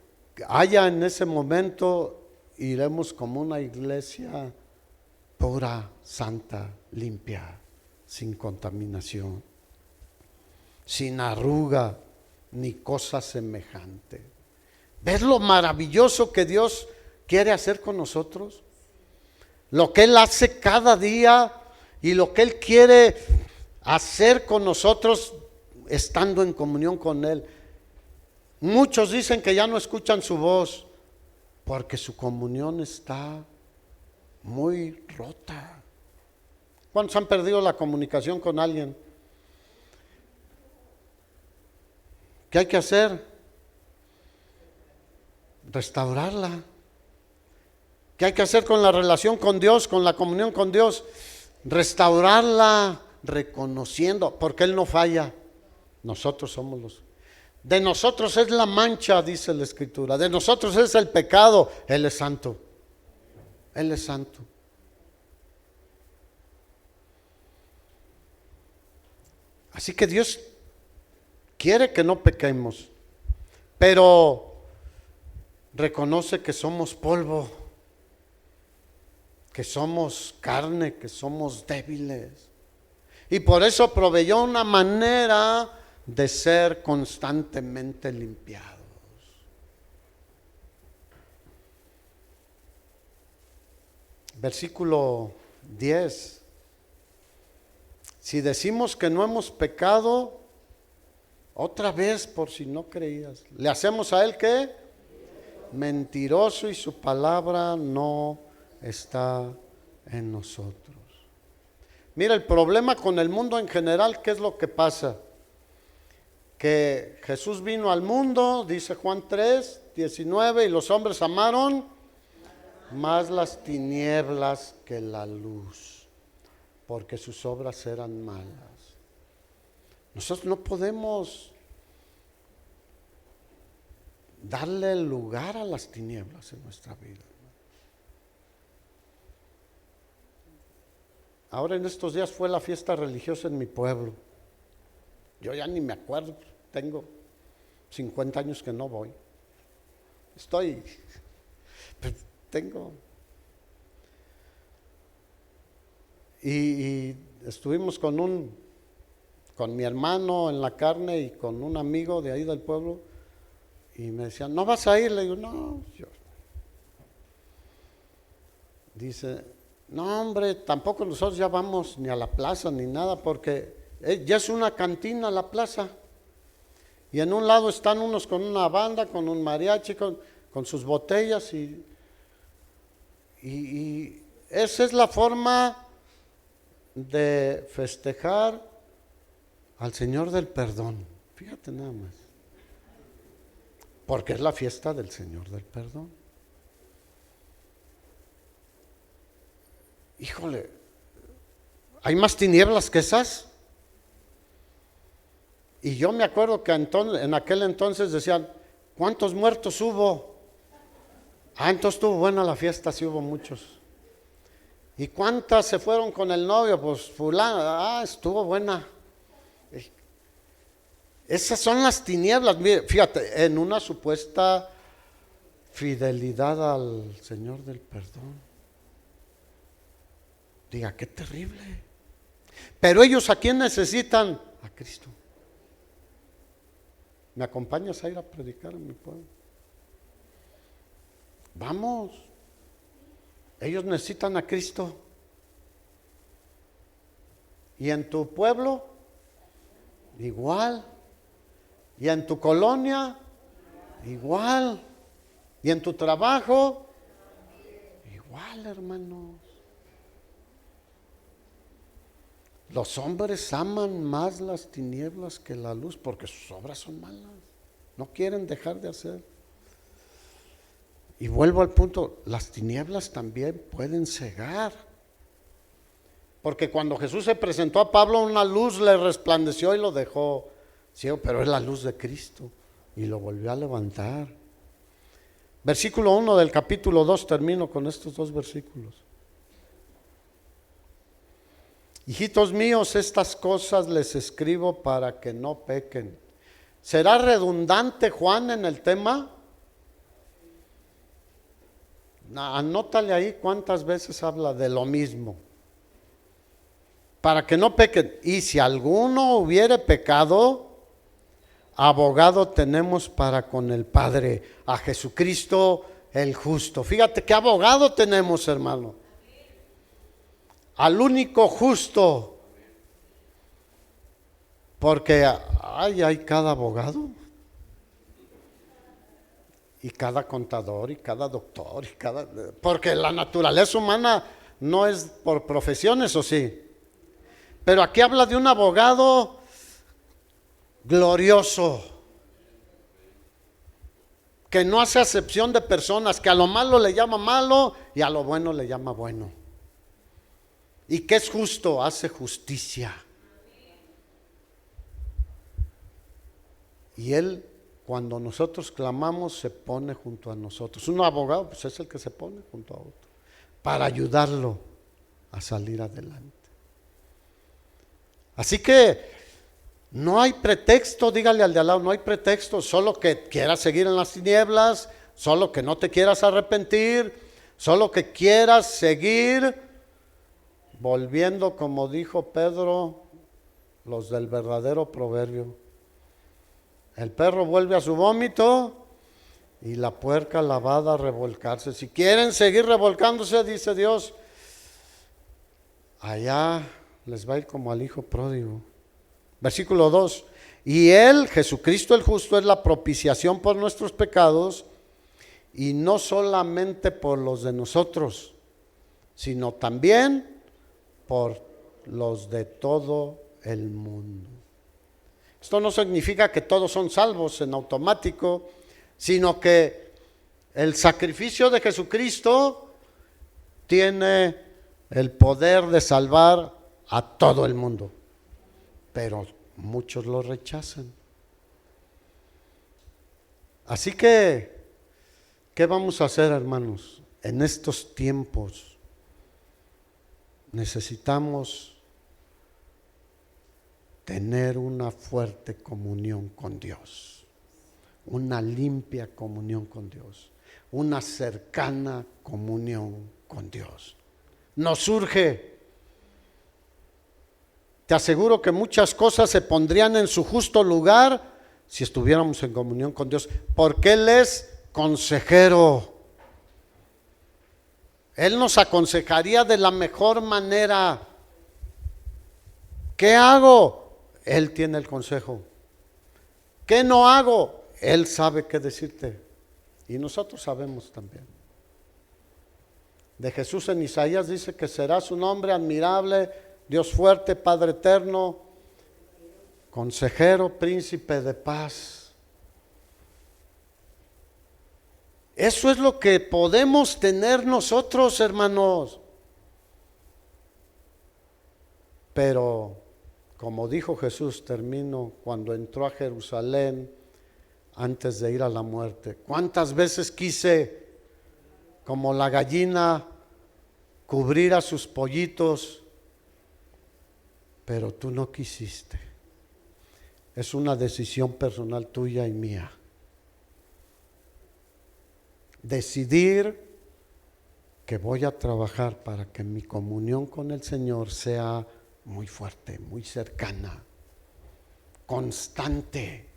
haya en ese momento. Iremos como una iglesia pura, santa, limpia, sin contaminación, sin arruga ni cosa semejante. ¿Ves lo maravilloso que Dios quiere hacer con nosotros? Lo que Él hace cada día y lo que Él quiere hacer con nosotros estando en comunión con Él. Muchos dicen que ya no escuchan su voz porque su comunión está muy rota. ¿Cuántos han perdido la comunicación con alguien? ¿Qué hay que hacer? Restaurarla. ¿Qué hay que hacer con la relación con Dios, con la comunión con Dios? Restaurarla, reconociendo, porque Él no falla. Nosotros somos los... De nosotros es la mancha, dice la Escritura. De nosotros es el pecado. Él es santo. Él es santo. Así que Dios quiere que no pequemos, pero reconoce que somos polvo, que somos carne, que somos débiles. Y por eso proveyó una manera de ser constantemente limpiados. Versículo 10. Si decimos que no hemos pecado, otra vez, por si no creías, le hacemos a Él ¿qué? Mentiroso, y su palabra no está en nosotros. Mira, el problema con el mundo en general, ¿qué es lo que pasa? Que Jesús vino al mundo, dice Juan 3:19, y los hombres amaron más las tinieblas que la luz, porque sus obras eran malas. Nosotros no podemos darle lugar a las tinieblas en nuestra vida. Ahora en estos días fue la fiesta religiosa en mi pueblo. Yo ya ni me acuerdo, tengo 50 años que no voy. Y estuvimos con mi hermano en la carne y con un amigo de ahí del pueblo, y me decían, ¿no vas a ir? Le digo, no. Dice, no hombre, tampoco nosotros ya vamos ni a la plaza ni nada, porque ya es una cantina la plaza. Y en un lado están unos con una banda, con un mariachi, con sus botellas, y esa es la forma de festejar al Señor del perdón. Fíjate nada más. Porque es la fiesta del Señor del perdón. Híjole, ¿hay más tinieblas que esas? Y yo me acuerdo que en aquel entonces decían, ¿cuántos muertos hubo? Entonces estuvo buena la fiesta, sí hubo muchos. ¿Y cuántas se fueron con el novio? Pues fulano, estuvo buena. Esas son las tinieblas. Mire, fíjate, en una supuesta fidelidad al Señor del perdón. Diga, qué terrible. Pero ellos, ¿a quién necesitan? A Cristo. ¿Me acompañas a ir a predicar en mi pueblo? Vamos. Ellos necesitan a Cristo. ¿Y en tu pueblo? Igual. ¿Y en tu colonia? Igual. ¿Y en tu trabajo? Igual, hermanos. Los hombres aman más las tinieblas que la luz porque sus obras son malas. No quieren dejar de hacer. Y vuelvo al punto, las tinieblas también pueden cegar. Porque cuando Jesús se presentó a Pablo, una luz le resplandeció y lo dejó ciego, pero es la luz de Cristo y lo volvió a levantar. Versículo 1 del capítulo 2, termino con estos dos versículos. Hijitos míos, estas cosas les escribo para que no pequen. ¿Será redundante Juan en el tema? Anótale ahí cuántas veces habla de lo mismo. Para que no pequen. Y si alguno hubiere pecado, abogado tenemos para con el Padre, a Jesucristo el justo. Fíjate qué abogado tenemos, hermano. Al único justo. Porque hay cada abogado. Y cada contador, y cada doctor, porque la naturaleza humana no es por profesiones, ¿o sí? Pero aquí habla de un abogado glorioso, que no hace acepción de personas, que a lo malo le llama malo y a lo bueno le llama bueno. Y que es justo, hace justicia. Y él, cuando nosotros clamamos, se pone junto a nosotros. Un abogado, pues es el que se pone junto a otro, para ayudarlo a salir adelante. Así que no hay pretexto, dígale al de al lado, no hay pretexto, solo que quieras seguir en las tinieblas, solo que no te quieras arrepentir, solo que quieras seguir volviendo, como dijo Pedro, los del verdadero proverbio. El perro vuelve a su vómito y la puerca lavada a revolcarse. Si quieren seguir revolcándose, dice Dios, allá les va a ir como al hijo pródigo. Versículo 2. Y él, Jesucristo el justo, es la propiciación por nuestros pecados, y no solamente por los de nosotros, sino también por los de todo el mundo. Esto no significa que todos son salvos en automático, sino que el sacrificio de Jesucristo tiene el poder de salvar a todo el mundo, pero muchos lo rechazan. Así que, ¿qué vamos a hacer, hermanos? En estos tiempos necesitamos tener una fuerte comunión con Dios, una limpia comunión con Dios, una cercana comunión con Dios. Nos urge. Te aseguro que muchas cosas se pondrían en su justo lugar si estuviéramos en comunión con Dios, porque Él es consejero. Él nos aconsejaría de la mejor manera. ¿Qué hago? Él tiene el consejo. ¿Qué no hago? Él sabe qué decirte. Y nosotros sabemos también. De Jesús en Isaías dice que será su nombre admirable, Dios fuerte, Padre eterno, consejero, príncipe de paz. Eso es lo que podemos tener nosotros, hermanos. Pero, como dijo Jesús, termino, cuando entró a Jerusalén antes de ir a la muerte. ¿Cuántas veces quise, como la gallina, cubrir a sus pollitos? Pero tú no quisiste. Es una decisión personal tuya y mía. decidir que voy a trabajar para que mi comunión con el Señor sea muy fuerte, muy cercana, constante.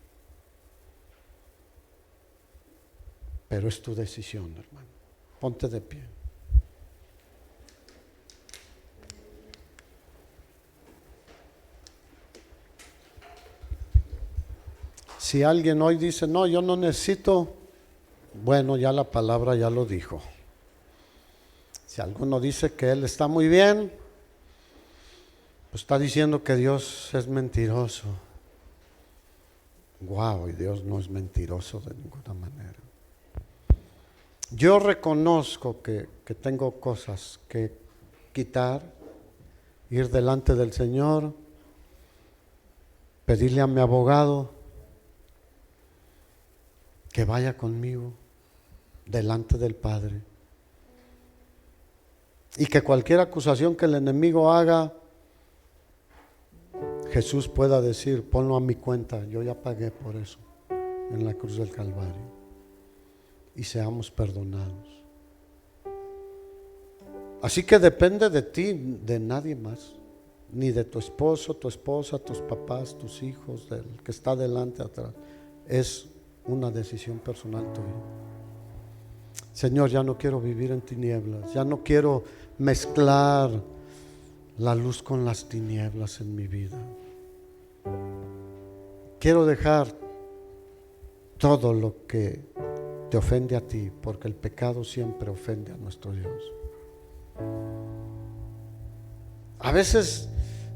Pero es tu decisión, hermano. Ponte de pie. Si alguien hoy dice, no, yo no necesito, bueno, ya la palabra ya lo dijo. Si alguno dice que él está muy bien, pues está diciendo que Dios es mentiroso. Wow, y Dios no es mentiroso de ninguna manera. Yo reconozco que tengo cosas que quitar, ir delante del Señor, pedirle a mi abogado que vaya conmigo delante del Padre. Y que cualquier acusación que el enemigo haga, Jesús pueda decir, ponlo a mi cuenta, yo ya pagué por eso en la cruz del Calvario. Y seamos perdonados. Así que depende de ti, de nadie más, ni de tu esposo, tu esposa, tus papás, tus hijos, del que está delante, atrás. Es una decisión personal tuya. Señor, ya no quiero vivir en tinieblas, ya no quiero mezclar la luz con las tinieblas en mi vida. Quiero dejar todo lo que te ofende a ti, porque el pecado siempre ofende a nuestro Dios. A veces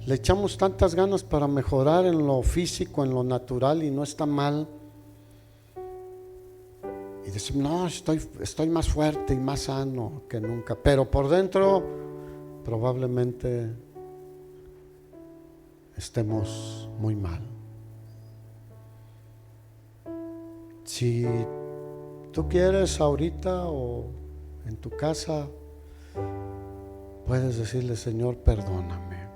le echamos tantas ganas para mejorar en lo físico, en lo natural, y no está mal. Y decimos, no, estoy más fuerte y más sano que nunca, pero por dentro probablemente estemos muy mal. Si tú quieres ahorita o en tu casa, puedes decirle, Señor, perdóname.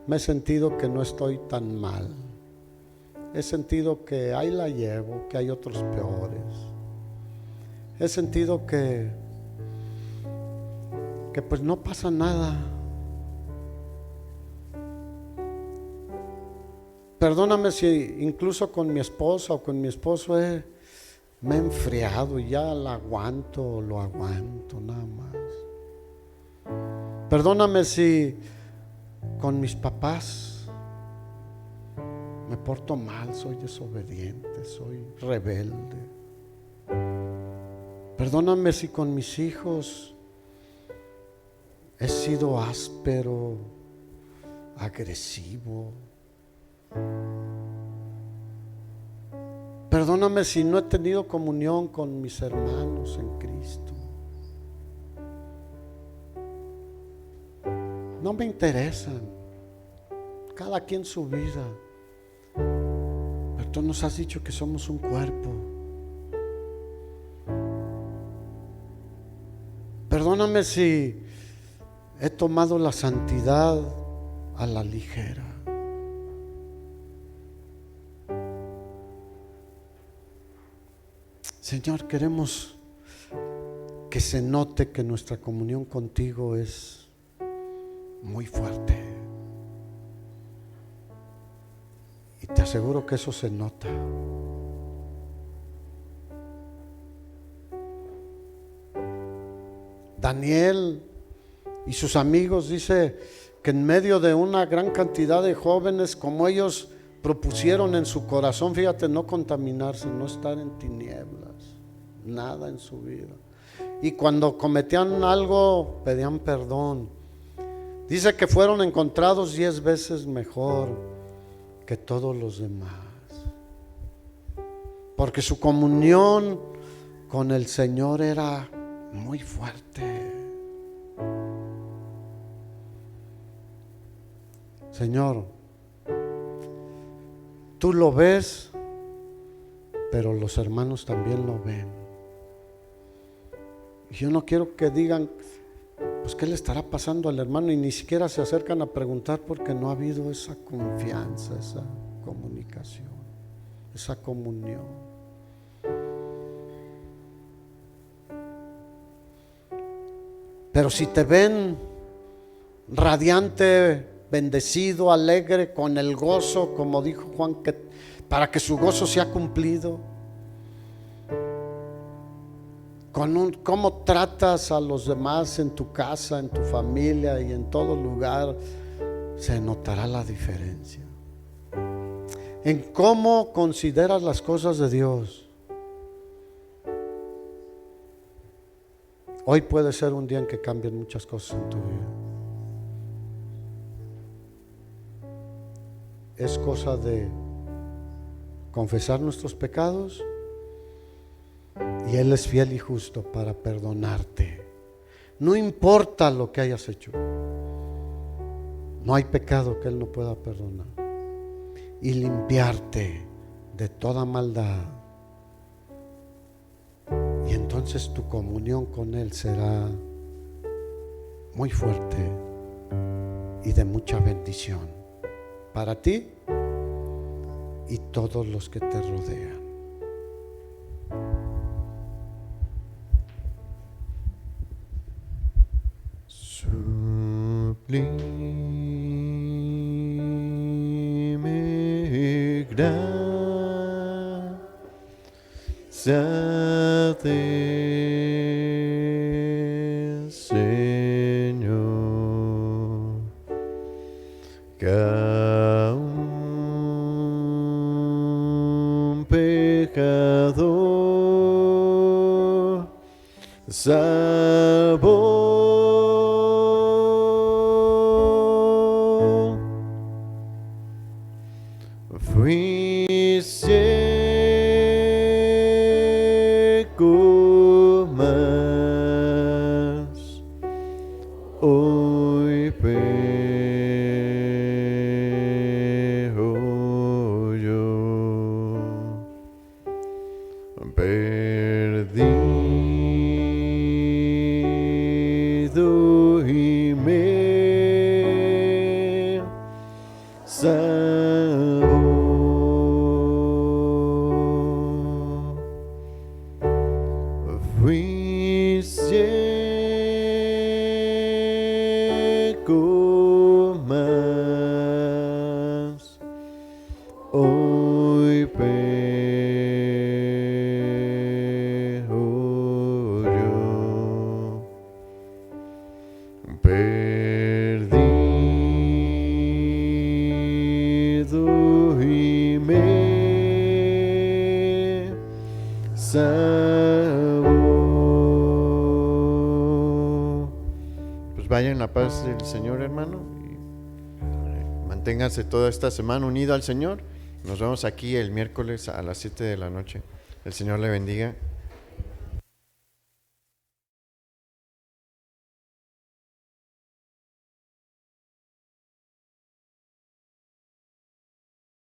Me he sentido que no estoy tan mal. He sentido que ahí la llevo, que hay otros peores. He sentido que pues no pasa nada. Perdóname si incluso con mi esposa o con mi esposo me he enfriado y ya lo aguanto nada más. Perdóname si con mis papás me porto mal, soy desobediente, soy rebelde. Perdóname si con mis hijos he sido áspero, agresivo. Perdóname si no he tenido comunión con mis hermanos en Cristo. No me interesan, cada quien su vida. Pero tú nos has dicho que somos un cuerpo. Perdóname si he tomado la santidad a la ligera. Señor, queremos que se note que nuestra comunión contigo es muy fuerte. Y te aseguro que eso se nota. Daniel y sus amigos dice que en medio de una gran cantidad de jóvenes, como ellos propusieron en su corazón, fíjate, no contaminarse, no estar en tinieblas, nada en su vida. Y cuando cometían algo, pedían perdón. Dice que fueron encontrados 10 veces mejor que todos los demás, porque su comunión con el Señor era muy fuerte. Señor, tú lo ves, pero los hermanos también lo ven. Y yo no quiero que digan, pues qué le estará pasando al hermano, y ni siquiera se acercan a preguntar, porque no ha habido esa confianza, esa comunicación, esa comunión. Pero si te ven radiante, bendecido, alegre, con el gozo, como dijo Juan, que para que su gozo sea cumplido, cómo tratas a los demás en tu casa, en tu familia y en todo lugar, se notará la diferencia. En cómo consideras las cosas de Dios. Hoy puede ser un día en que cambien muchas cosas en tu vida. Es cosa de confesar nuestros pecados y Él es fiel y justo para perdonarte. No importa lo que hayas hecho, no hay pecado que Él no pueda perdonar y limpiarte de toda maldad. Y entonces tu comunión con Él será muy fuerte y de mucha bendición para ti y todos los que te rodean. Sublime gracia del Señor, que a un pecador salvó. Fui ciego, mas hoy veo yo. Perdido y me salvó. Fui ciego, mas hoy veo yo. Perdido y me salvó. Pues vaya en la paz del Señor, hermano, y manténganse toda esta semana unido al Señor. Nos vemos aquí el miércoles a las 7 de la noche. El Señor le bendiga.